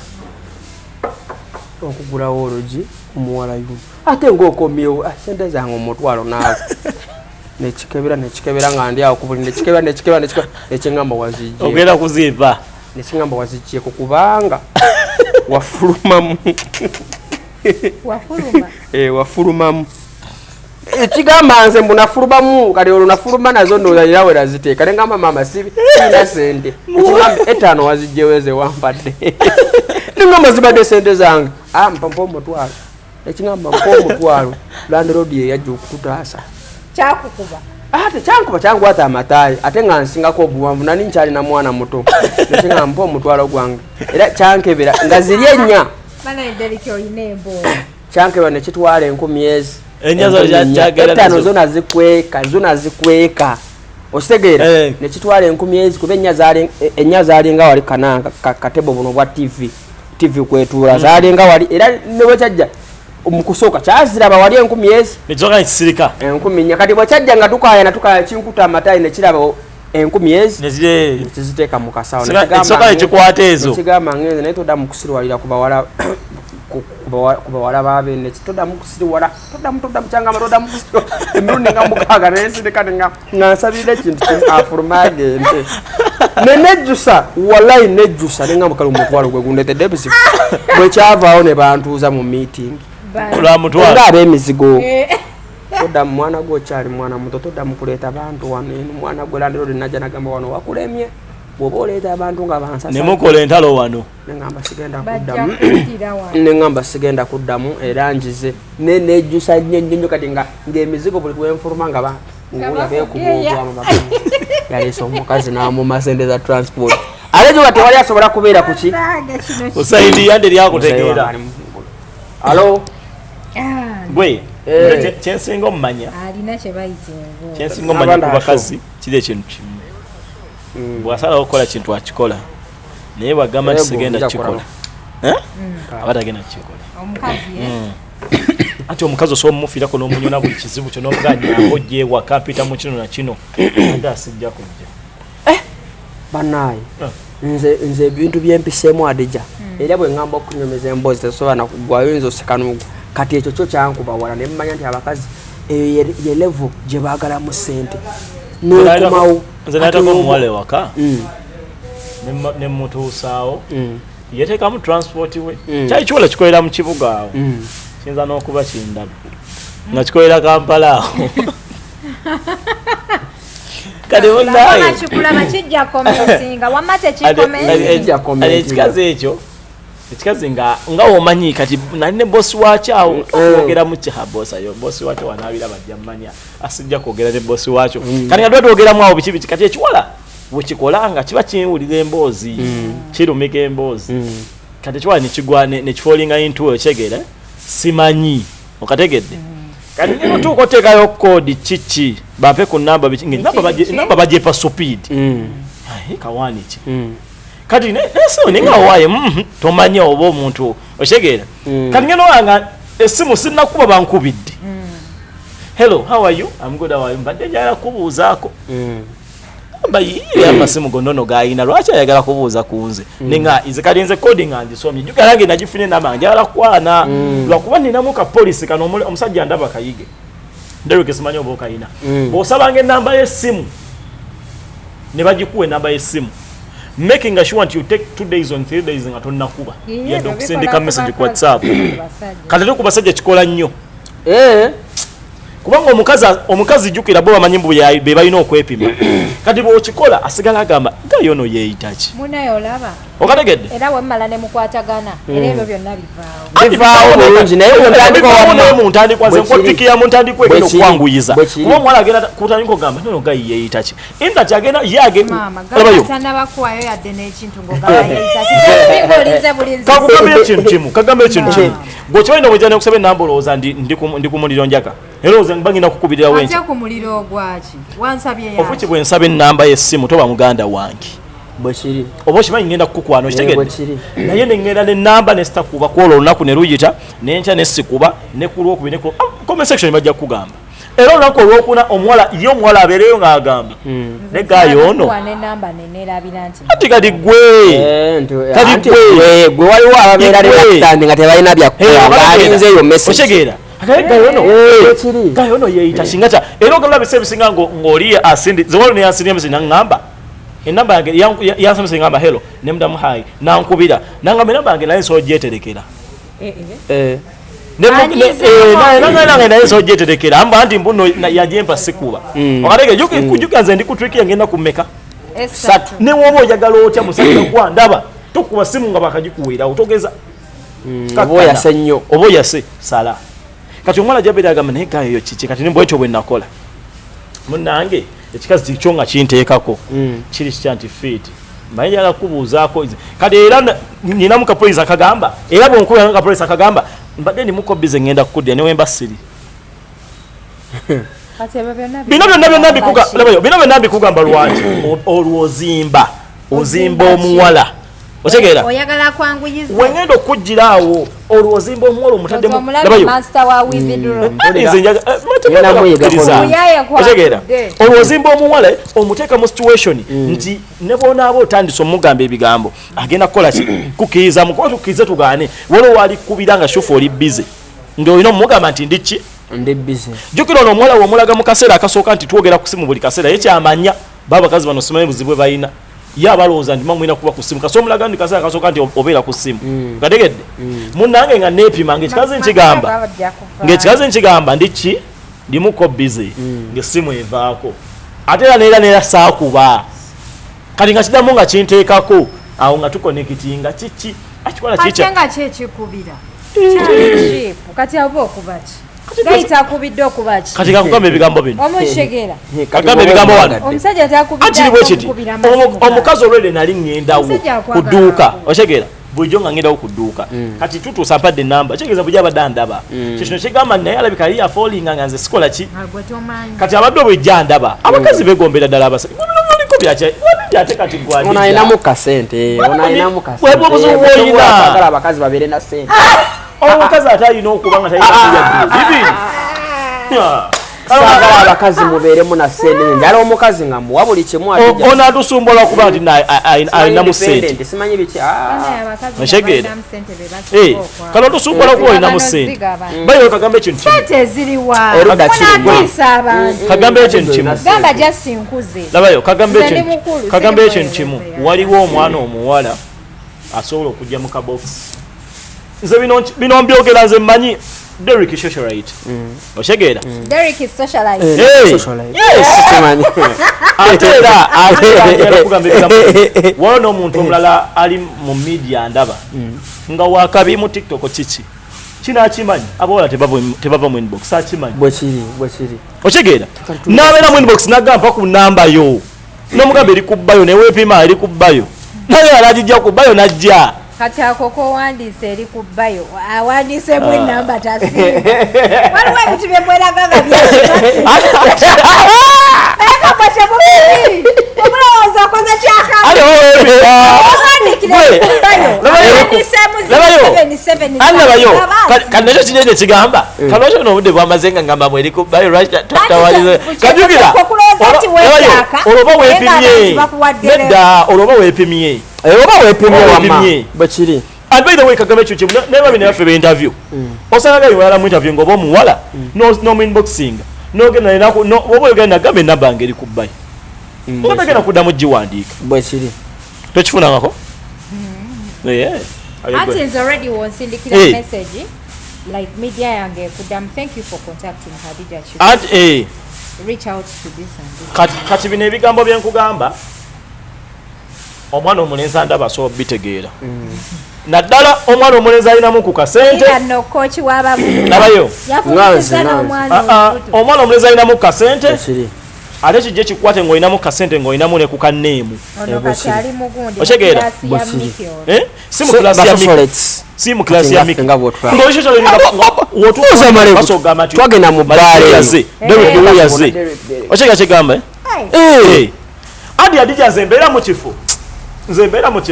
okugulawo olugi kumuwala yuno ate ng'okomyewo sente zange omutwalo naawe nekikebera nga ndi awo kubuli nekikebera nekiŋŋamba wazijje ogenda kuzimba nekiŋŋamba wazijjeko kubanga wafulumamu wafulumamu ekigamba nze mbu nafulumamu kati olwo nafuluma nazo ndoyalira weraziteeka nengamba maama sina sente ekigamba etaano wazijjewo ze wampadde nengamba zibadde sente zange mpampa omutwalo ekigamba mpa omutwalo landiroodi yeyajja okututaasa kyakukuba ate kyankuba kyangwata amataayi ate nga nsingako obuwanvu nani nkyalina mwana muto nekigamba mpa omutwalo gwange era kyankebera nga ziri ennya kyankebera nekitwala 10 etaano zona zikweka ositegeera nekitwala 10 kuba ennya zaalinga wali kananga katebo buno bwa tv kwetuula zaalinga wali era nebwekyajja omukusooka kyaziraba wali 10 nekisoka nekisirika 10 kati bwekyajja nga tukayana kinkuta amatayi nekiraba 10 nekiziteeka mu kasawo nekisoka nekikwata ezo nekigamba ngenze naye toddamu kusirwalira kubawala babe nekitoddamu kusirwala toddamu kyangamba toddamu kusirwala emirundi nga mukaaga nensindika nga nsabirira ekintu afuluma agende nenejjusa wallahi nejjusa nengamba kale omutwalo gwe gundetedde ebizibu bwekyavaawo ne bantuuza mu meeting nga ab'emizigo toddamu mwana gwe okyali mwana muto toddamu kuleeta bantu wano mwana gwe landiro linajja nagamba wano wakulemye bw'oba oleeta abantu nga bansasa nemukola entalo wano nengamba sigenda kuddamu era njize nejjusa nnyo kati ng'emizigo buli lwenfuluma nga beekubuubwamu yaleesa omukazi n'amuma sente za transport ate gyoga tewali asobola kubeera kuki osaidi yande lyakutegeera alo gwe kyensinga omumanya kyensinga omumanya ku bakazi kiri ekintu kimu bw'asalawo okukola kintu akikola naye bwagamba nti sigenda kikola aba tagenda kukikola ati omukazi osobola omumufiirako n'omunyona buli kizibu kyo n'omuganyako gyewaka mpita mu kino na kino ate asijja kujja bannaaye nze ebintu byempiseemu adija era bwe ŋŋamba okunyomeza emboozi tesobola nakugwayo oyinza osekanugu kati ekyo kyo kyankuba wala ne mmanya nti abakazi eyo ye levo gye baagalamu ssente n'okumawo nze nayitako omuwala ewaka ne mutuusaawo yeteekamu transport we kyali kiwola kikolera mu kibuga awo kiyinza n'okuba kindaba nga kikolera Kampala awo kati munaye ekikazi ekyo ekikazi nga womanyi kati nali ne bosi wakyo awo okwogera mu kihabosayo bosi wakyo wanaabira bajja mmanya asijja kwogera ne bosi wakyo kati nga twogeramu awo biki kati ekiwola bwekikola nga kiba kiwulira emboozi kirumika emboozi kati ekiwola nekigwa nekifoolinga into okyegera simanyi okategedde kati ngeno tuuka oteekayo koodi kiki bape ku namba namba bagyepa supidi kawaaniki kati nesimu nengawaye tomanya oba omuntu okitegeera kati ngeno wanga essimu sinnakuba bankubidde hello how are you I'm good how are you mbadde njagala kubuuzaako amasimu gonnono gayina lwaki ayagala kubuuza ku nze nenga nze kati nze kodi nga ngisomye jugalange nagifune nama njagala kwana lwakuba ninamu kapolisi kano omusajja ndaba kayige nderuke simanyi oba okayina bw'osabanga ennamba y'essimu ne bagikuwa ennamba y'essimu making sure you take 2 days on 3 days nga tonnakuba yadde okusindika message ku WhatsApp kati ku basajja kikola nnyo kubanga omukazi jukira bo bamanyi mbu be balina okwepima kati bw'okikola asigala agamba nga yono yeeyitaki munayo olaba okategedde era wemmala ne mukwatagana era ebyo byonna bivaawo bulungi naye muntandikwa nze nkotikira muntandikwa egenda okwanguyiza kuba omuwala agenda kutandika ogamba nono nga yeeyitaki indati agenda yeagetannabakuwayo yadde n'ekintu ngokagambira ekintu kimu gwekibalina bwejana okusaba enamba olowooza ndi ku muliro njaka era mbagenda kukubirira wenki ku muliro ogwaki wansabye ofuki bwe nsaba ennamba y'essimu toba muganda wange bwekiri oba okimanyi ngenda kukukwano kitegedde naye nengenda n'ennamba ne sitakuba kwola olunaku ne luyita nenkya ne sikuba ne ku lwokubiri comment section bajja kukugamba era onako olwokuna omuwala ye omuwala abeereyo ng'agamba ne gayo ono ati kati gwe waliwo ababeera reluctant nga tebalina byakukola ng'alinze eyo message otegeera gayo ono yeeyita singata era ogamba bise ebisinga ng'oli asindi zewalo neyansindya message naŋŋamba enamba yange yansomesa ngamba hello ne mudamu hayi nankubira nangamba enamba yange naye nsobola gyeterekera nange naye nsobola gyeterekera amba nti mbuno yajempa sikuba okalege kujuka nze ndi kutriki yangenda kumeka ne woba oyagala otya musajja gwa ndaba tokuba simu nga bakagikuweerawo togeza oba oyase sala kati omwana jabeera agamba naye gayo kiki kati nibwekyo bwe nakola munange ekikazi kikyo nga kinteekako kiri kitya nti fiiti mbaye njagala kubuuzaako kati era ninamu kapoliisi akagamba era bwonkuba kapoliisi akagamba mbadde ndimuko bize ngenda kukuddya newemba siri bino byonna mbikugamba lwaki olwozimba ozimba omuwala otegeera oyagala kwanguyiza wengenda okujjira awo olwozimba omuwala omutaddemu otegeera olwozimba omuwala omuteeka mu situation nti ne bonaaba otandise omugamba ebigambo agenda kukola ki kukkiriza mukuba tukkirize tugaane waliwo walikubira nga shufu oli bize ng'olina omugamba nti ndiki ndi bize jjukira ono omuwala womulaga mu kaseera akasooka nti twogera ku simu buli kaseera ye kyamanya baabakazi bano simanyi buzibu bwe balina ye abalowooza nti mamwina kuba ku simu kasi omulaga ndi kaseera akasooka nti obeera ku simu kategedde munnange nga neepima ng'ekikazi nkigamba ndiki ndimuko bize ng'essimu evaako ate era neera saakuba kati nga kiddamu nga kinteekako awo nga tukonekitinga kiki akikola kikyanga kyekikubira kati aba okubaki gaita akubidde okubaki kati kakugamba ebigambo bino omushegera kakugamba ebigambo wano omusajja takubidde omukazi olwere nali ŋŋendawo ku dduuka oshegera bulijjo nga ŋŋendawo ku dduuka kati tutuusa mpadde enamba kitegeeza bujja abadde andaba kyekino kigamba naye alabika yali yafoolinga nga nze sikola ki kati abadde obwejja andaba abakazi begombera ddala abasajja ate kati ono ayinamu kasente obuzibu bwoyina abakazi babeere na sente omukazi ate alina okuba nga talina bibiri saagala abakazi mubeeremu na sente njala omukazi nga muwa buli kimu ono atusumba lwakuba nti alinamu sente simanyi biki oshegeera kale otusumba lwakuba olinamu sente bayo kagamba ekintu kagamba ekintu kimu labayo kagamba ekintu kimu waliwo omwana omuwala asobola okujja mu kabokisi nze bino mbyogera nze mmanyi Derek socialite oshegeera Derek is socialite waliwo omuntu omulala ali mu media ndaba nga wakabi mu TikTok kiki kinakimanyi abawala tebava mu inbox akimanyi bwekiri oshegeera n'abeera mu inbox nagamba ku namba yo n'omugamba eri ku bayo neweepima eri ku bayo naye alagijja ku bayo najja kati akoko wandiise eri ku bayo awandiisemu enamba tasiima waliwo ebintu byebweraga nga omulowooza akoze kyakanabayo kanakyo kinene ekigamba kalwakyo n'obudde bwamaze nga ngamba mweri ku bayo kajukira olwoba weepimye nedda olwoba weepimye oba weepimye bwekiri and by the way kagame ekyo kimu naye babina yaffe be-interview osanga yiwalala mu interview ng'oba omuwala n'omuinboxing n'ogenda oba oyogenda nagamba enamba nga eri ku bbayo oba tagenda kuddamu giwandiika bwekiri tokifunangako Ati is already wonsindikira message like media yange kuddamu thank you for contacting Khadija Chifu reach out to this and this kati bino ebigambo byenkugamba omwana omulenzi andaba so bitegeera naddala omwana omulenzi alinamu ku kasente nabayo omwana omulenzi alinamu ku kasente ate kijja kikwate ng'olinamu kasente ng'olinamu ne ku kanneemu otegeera si mu kilasi ya miki twagenda mu yaze otegeera kigamba andi adija nze mbeera mu kifo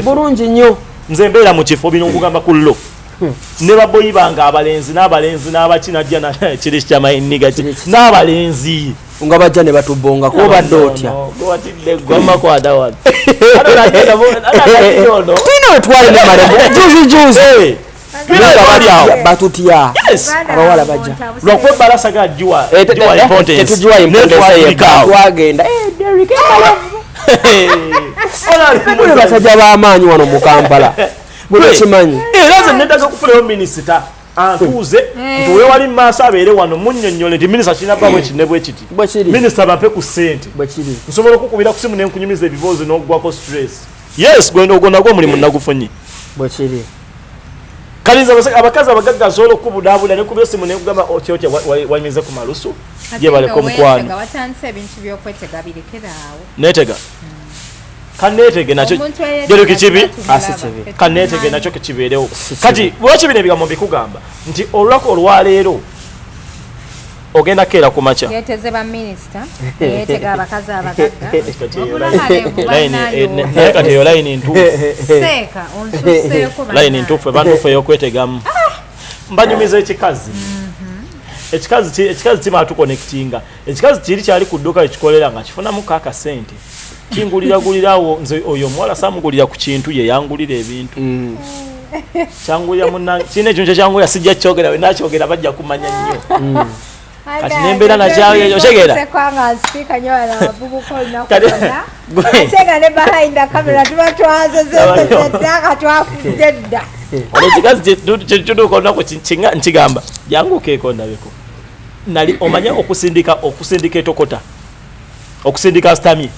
bulungi nnyo nze mbeera mu kifo bino nkugamba ku llo ne baboyi banga abalenzi n'abakinajja na kiri kyamainiga n'abalenzi nga bajja ne batubonga ko badde otya watidde goma kwada wana twine wetwale ne malevu juzi batutya abawala bajja lwakwebala gajjuwa twagenda basajja b'amaanyi wano mu Kampala bwekimanyi era ze neddaga kufunayo minisita antuuze nti wewali mu maaso abeere wano munnyonnyole nti minisita kirina bwa bwekine bwekiti minisita bape ku ssente nsobola okukubira ku simu nenkunyumiza ebiboozi n'oggwako stress yes ogwo nagwo omulimu nagufunye bwekiri kalinza abakazi abagagga asobola okubudaabula ne kubya simu nekugamba okyotya wanyumize ku malusu gye baleka omukwano neetega kanetege nakyo jero kichibi kanetege nakyo kichiberewo kati bwoki bino ebigambo mbikugamba nti olwako olwaleero ogenda keera ku macha yeteze ba minister yetega abakazi abagagga kati eyo layini ntuufu seeka onsuseeko layini ntuufu ebantuufu ey'okwetegamu mbanyumiza ekikazi ekikazi kimala tuconnectinga ekikazi kiri kyali ku dduuka ekikolera nga kifunamu kaakasente kinguliragulirawo nze oyo omuwala saamugulira ku kintu ye yangulira ebintu kyangulira munnange kirina ekintu kyangulira sijja kyogera we nakyogera bajja kumanya nnyo kati nembeera nakyayo okyegera ekikazi kyekituuka olunaku nkigamba jangu keekondabeko nali omanya okusindika etokota okusindika stamie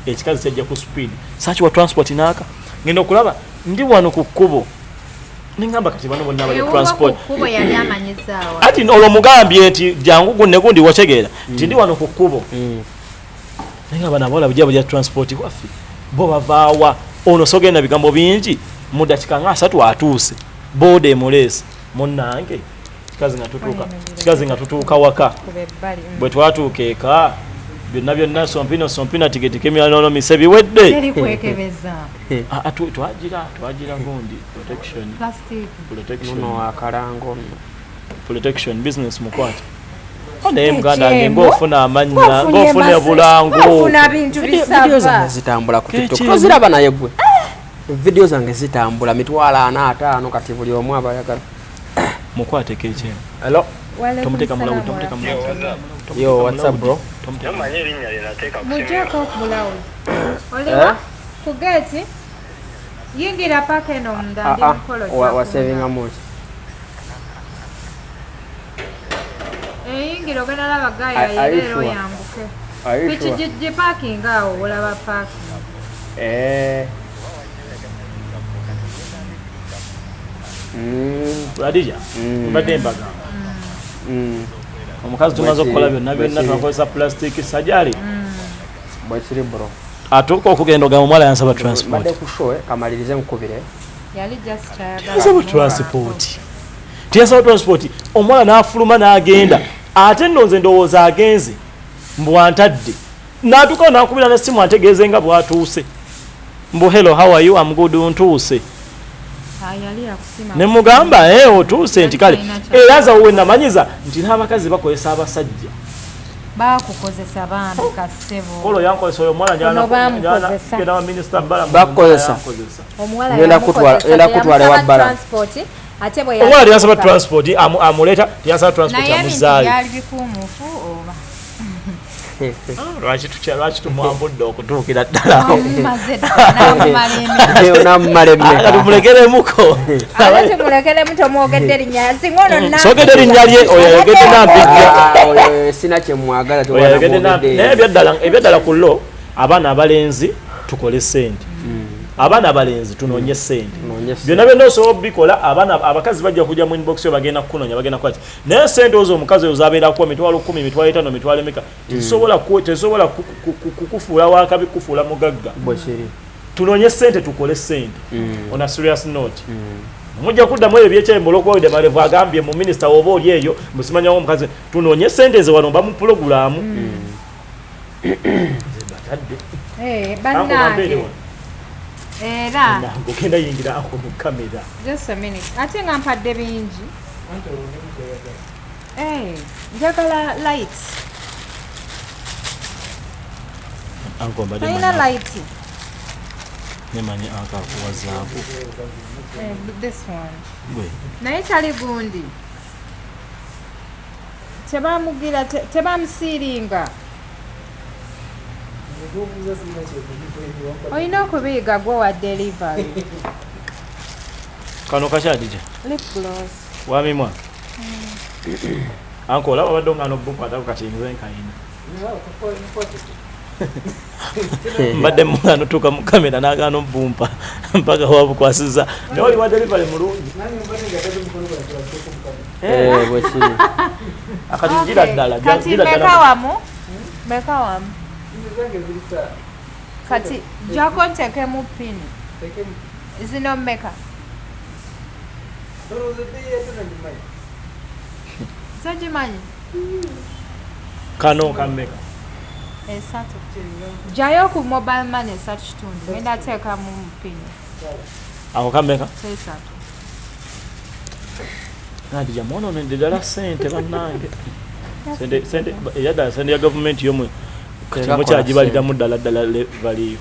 ekikazi kyajja ku speed saaki wa transport naaka ngenda okulaba ndi wano ku kkubo ningamba kati bano bonna bali transport ati olwo mugambye nti jangu gunne gundi wategeera nti ndi wano ku kkubo ningamba nabola bujja bulya transport waffe bo bavaawa ono sogenda bigambo bingi mu dakika nga 3 atuuse boda emuleesi munnange kikazi nga tutuuka waka bwe twatuuka eka byonna sompina tiketi kemyanono mise biwedde twagira gundi protection business mukwate naye muganda wange ng'ofuna amanya ng'ofuna obulango vidiyo zange zitambula ku TikTok toziraba naye gwe vidiyo zange zitambula mitwalo 45 kati buli omu abayagala mukwate kekyeno hello tomuteka mulawu yo what's up bro mujeko mulawu oliwa kugeti yingira paka eno mundandi mukolo wa saving amuch yingira ogenda laba gaya yero yambuke kichijje parking awo olaba parking Radija mbadde embaga omukazi tumaze okukola byonna tunakozesa plastic sajali bwekiri bro atuuka okugenda ogamba omwala yansaba transport badde ku show kamalirize nkubire yali just chayagala tiyasaba transport omwala n'afuluma n'agenda ate nno nze ndowooza agenze mbwantadde n'atuuka n'akubira n'essimu antegeeze nga bw'atuuse mbu hello how are you I'm good ntuuse ne mugamba otuuse nti kale era nze we namanyiza nti n'abakazi bakozesa abasajja bakukozesa bambi kasebo kolo yankozesa oyo omwana njana wa minisita mbala bakukozesa ngenda kutwala wa bbala omwana teyasaba transport amuleeta teyasaba transport amuzaale lwaki tumwambudde okutuukira ddala tumulekeremuko sogedde erinnya lye oyo ayogedde nampijja ebyaddala ku lo abaana abalenzi tukole sente abaana abalenzi tunoonye sente byonna byonna osobola obikola abakazi bajja kujja mu inbox yo bagenda kukunonya bagenda kwati naye sente ozo omukazi oyo zabeerako emitwalo 10 emitwalo 5 emitwalo emeka tesobola kukufuula wakabi kukufuula mugagga tunoonye sente tukole sente on a serious note mujja kuddamu ebyo byekyembolokwode malevu agambye mu minisita oba oli eyo musimanyawo omukazi tunoonye sente ze wano mba mu pulogulaamu bannange Era. Ngokenda yingira ako mu kamera. Just a minute. Ate nga mpadde bingi. Njagala lights. Anko mbadde Taina light. Nemanyi akakuwazaaku. This one. Gwe. Naye tali gundi. Tebamugira tebamusiringa. Oyina okubiyiga gwe wa delivery. Kano kakyadije. Lip gloss. Wamimwa. Anko olaba badde nga nobukwatako kati nze nkayina. Mbadde mwana tuka mu kamera n'agaana bumpa mpaka wabukwasiza naye oli wa delivery mulungi bwe kiri akatingira ddala Kati mekawamu kati jako ntekemu pini zino mmeka zogimanyi kano kammeka esatu jayo ku mobile money esatu kitundu ngenda teekamu pini ako kammeka esatu nadija mwonoonedde ddala sente bannange sente eyaddala sente ya gavumenti yomwe temukyagibaliramu ddala baliyo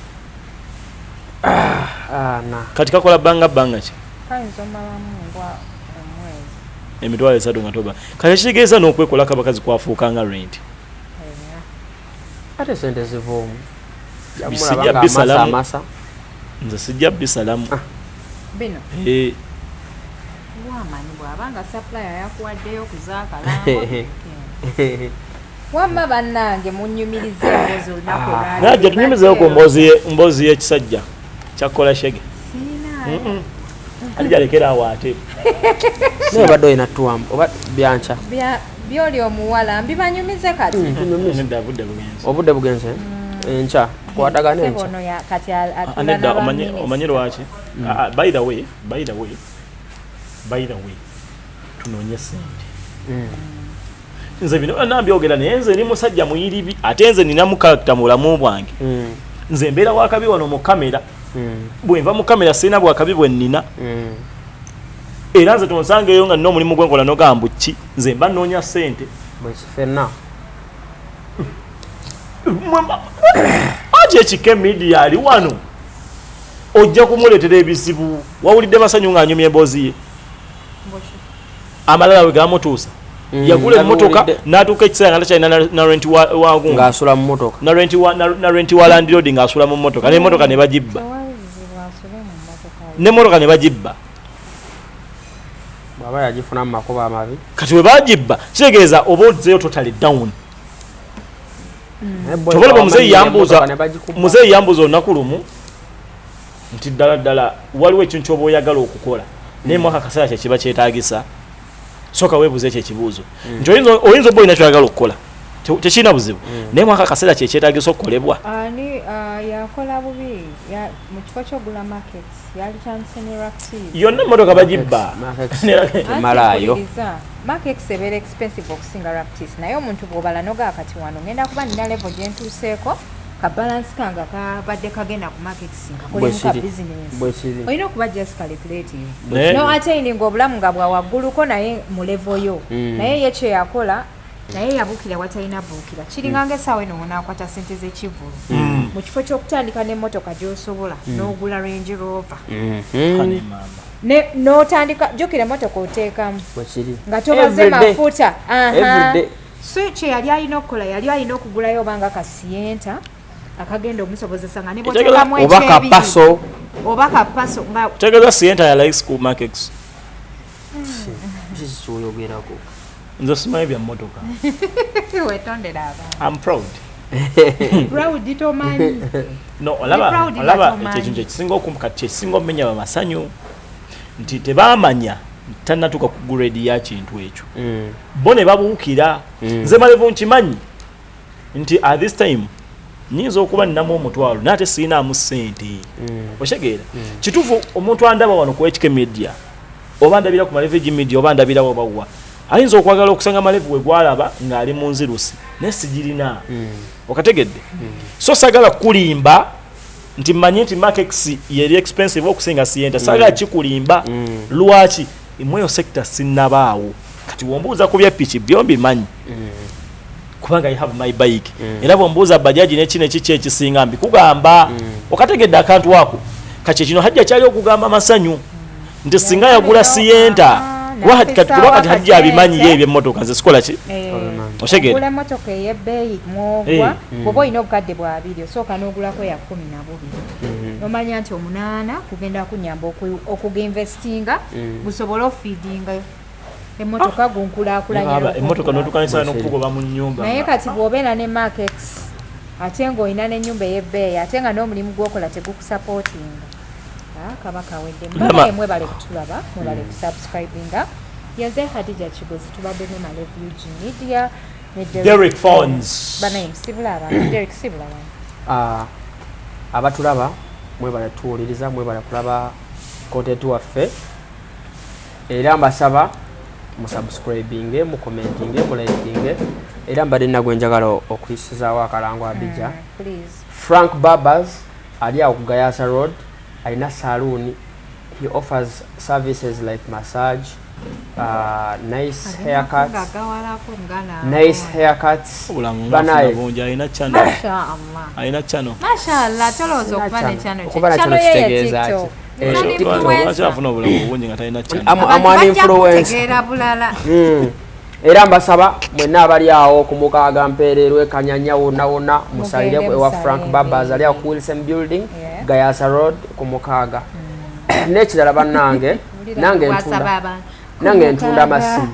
kati kakola banga ki kayinza omalamu ngwa omwezi emitwalo 3 nga toba kati kitegeeza n'okwekolako abakazi kwafuuka nga rent ate sente zivoomu bisijja bisalamu nze sijja bisalamu bino wamanyi bw'abanga supplier yakuwaddeyo kuzaakala wamma bannange munnyumirize emboozi olunaku najja tunyumizeyo ku mboozi y'ekisajja kyakkola shege ali jalekera awo ate naye badde olina tuwamu oba byanca byoli omuwala mbibanyumize kati obudde bugenze enca tukwatagana enca nedda omanyi lwaki by the way tunoonye sente nze bino nambyogera naye nze ni musajja muyiribi ate nze ninamu karakita mu bulamu bwange nze mbeera wakabi wano mu kamera bwenva mu kamera sirina bwakabi bwe nnina era nze tonsangeyo nga nina omulimu gwenkola nogamba ki nze mba nnoonya sente fenna ati ekike media ali wano ojja kumuleetera ebizibu wawulidde masanyu ng'anyumya emboozi ye amalala we gamutuusa yagula emmotoka n'atuuka ekiseera nga takyalina na renti wagungu ng'asula mu mmotoka na renti wa Land Road ng'asula mu mmotoka n'emmotoka ne bagibba n'emmotoka ne bagibba bw'aba yagifuna mu makubo amabi kati we bagibba kitegeeza oba ozeyo totally down tobalaba muzeeyi yambuuza olunaku lumu nti ddala waliwo ekintu kyoba oyagala okukola naye mwaka akaseera kyekiba kyetaagisa soka weebuuza ekyo ekibuuzo nti oyinza oba olina kyoyagala okukola tekirina buzibu naye mwaka akaseera kyekyetaagisa okukolebwa ani yakola bubi mu kifo ky'ogula markets yali chanseniractive yonna emmotoka bagibba malaayo markets ebeera expensive okusinga raptis naye omuntu bw'obala nogaa kati wano ngenda kuba nina level gye ntuuseeko ka balance kanga kabadde kagenda ku markets kakolemu ka business olina okuba just calculative no attaining obulamu nga bwawagguluko naye mu level yo naye ye kye yakola naye yabuukira watalina buukira kiringa ng'essaawa eno onaakwata sente z'ekivulu mu kifo ky'okutandika n'emmotoka gy'osobola n'ogula Range Rover n'otandika jjukira emmotoka oteekamu nga tobaze mafuta so kye yali alina okukola yali alina okugulayo obanga kasiyenta akagenda omusobozesa nga niboteekamu ekyebiri oba kapaso nga tegeeza siyenta ya like school markets kyoyogerako nze simanyi bya mmotoka wetondera abantu I'm proud proud tomanyi no olaba ekintu ekisinga okumukati kyekisinga omumenya bamasanyu nti tebamanya tannatuuka ku grade ya kintu ekyo bo ne babuukira nze malevu nkimanyi nti at this time nyinza okuba ninamu omutwalo naate sirinaamu ssente otegeera kituufu omuntu andaba wano ku HK media oba ndabira ku malevegi media oba ndabira wabawa ayinza okwagala okusanga malevu we gwalaba ng'ali mu nzirusi naye sigirina okategedde so sagala kulimba nti mmanyi nti Makex yeri expensive okusinga Sente saga kikulimba lwaki imweyo sector sinnabaawo kati wombuuza ku bya piki byombi manyi kubanga I have my bike era bombuuza bajaji n'eki ekisinga mbi kugamba okategedde akantu wako kati kino hajja kyali okugamba masanyu nti singa yagula Siyenta wakati hajja abimanyi ye by'emmotoka zisikola ki oshegere ogula emmotoka ey'ebbeeyi mwogwa bw'oba olina obukadde bwa 2 osooka n'ogulako ya 12 nomanya nti 8 kugenda kunyamba okuginvestinga gusobole ofiidinga emmotoka gunkulaakulanya emmotoka n'otukanisa n'okugoba mu nnyumba naye kati bw'obeera ne market ate ng'olina n'ennyumba ey'ebbeeyi ate nga n'omulimu gw'okola tegukusapootinga kabaka wedde mbaye mwebale kutulaba mwebale kusubscribinga yenze Hadija Kigozi tubadde ne Malevu Media ne Derek Phones banaye sibulaba Derek sibulaba abatulaba mwebale tuwuliriza mwebale kulaba content waffe era mbasaba musubscribinge mucommentinge mulikinge era mbadde nagwe njagala okuyisizaawo akalango Abija Frank Barbers ali awo ku Gayasa Road Aina saloon. He offers services like massage, nice haircuts. Nice haircuts. Banaye. Aina channel. Mashallah, tolozo okubane channel. Channel ye TikTok. I'm an influencer. Era mbasaba mwenna abali awo ku Mukaaga Mpeererwe Kanyanya wonna musalire ewa Frank Barbers ali ku Wilson Building Gayasa Road ku Mukaaga. Nekirala bannange nange ntunda amasimu.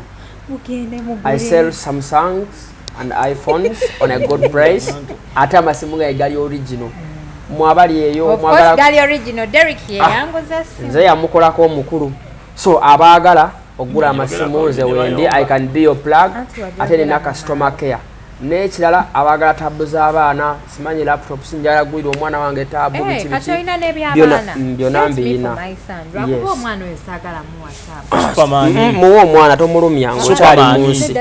I sell Samsungs and iPhones on a good price. Ate amasimu ga gali original. Mwabali eyo mwagala gali original Derek ye yangoza simu. Nze yamukolako omukulu. So abagala ogula amasimu nze wendi I can be your plug ate ne customer care nekirala abagala tabu z'abaana simanyi laptop sinjala gulira omwana wange tabu biti byonna mbiyina omwana oyo saagala mu WhatsApp muwe omwana tomulumya ngokyali munsi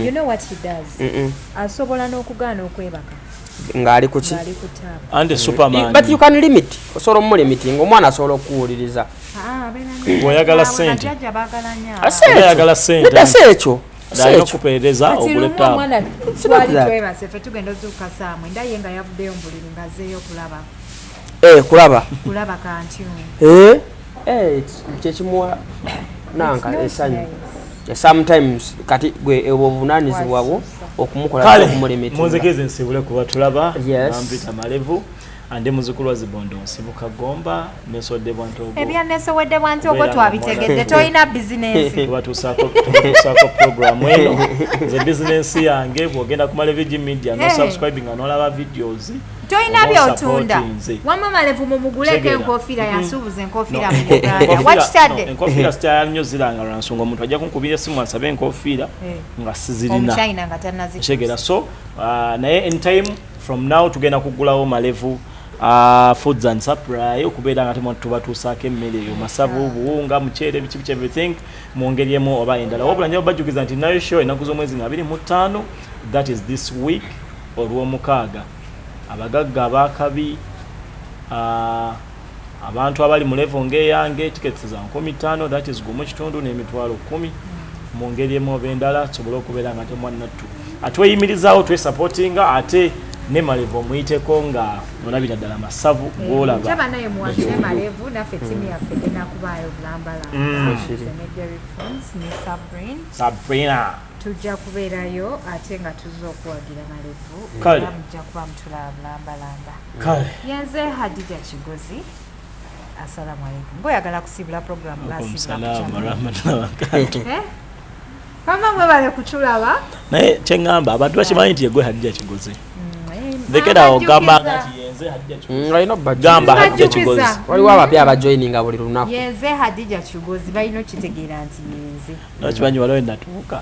you know what he does asobola n'okugaana okwebaka ngali kuki and Superman but you can limit osolo mu limiting omwana asobola okuwuliriza oyagala Sente ayagala Sente ekyo dayo kupereza oguleta omwana twali twebase fe tugenda ozuka samwe ndaye nga yavuddeyo mbuliri ngazeeyo kulaba kanti kyekimuwa nanka esanyu sometimes kati gwe obuvunanyizibwabwo okumukola okumulimiti munzekeze nsibule kuba tulaba Nampita Malevu ande muzukulu wa Zibondo Nsibuka Gomba nesodde bwantogo ebya nesodde bwantogo twabitegedde toyina business tubatusako program eno ze business yange bwogenda ku Malevu Media no subscribing anolaba videos toyina byotunda wamma Malevu mumuguleko enkofira yasubuza enkofira mu Uganda wakitadde enkofira sitya nnyo ziranga lwansonga omuntu ajja kunkubira simu asabe enkofira nga sizirina omuchina nga tanazikegera so naye in time from now tugenda kugulawo Malevu foods and supply okubeera nga tuba tusaako emmere eyo masavu buwunga muceere biki everything mwongeriemu oba endala wabula nyo bajukiza nti nayo show ennaku z'omwezi 25 that is this week olw'omukaaga abagagga abakabi abantu abali mu level ng'eyange tickets za 15 that is gumu kitundu n'emitwalo 10 mwongeriemu oba endala tusobole okubeera nga temwannattu atweyimirizaawo twesupportinga ate ne Malevu omuyiteko nga nolabira ddala masavu golaba chaba naye muwakire Malevu naffe timu yaffe tenakubaayo bulambala Sabrina tujja kubeerayo ate nga tuzza okuwagira Malevu era mujja kuba mutulaba bulambalamba yenze Hadija Kigozi assalamu alaikum ngoyagala kusibula program kama mwebale kutulaba naye kyengamba abantu bakimanyi nti yegwe Hadija Kigozi dekera ogamba ngati yenze Hadija Kigozi gamba Hadija Kigozi waliwo abapya abajoininga buli lunaku yenze Hadija Kigozi balina okitegeera nti yenze nakimanyi waliwo endatuuka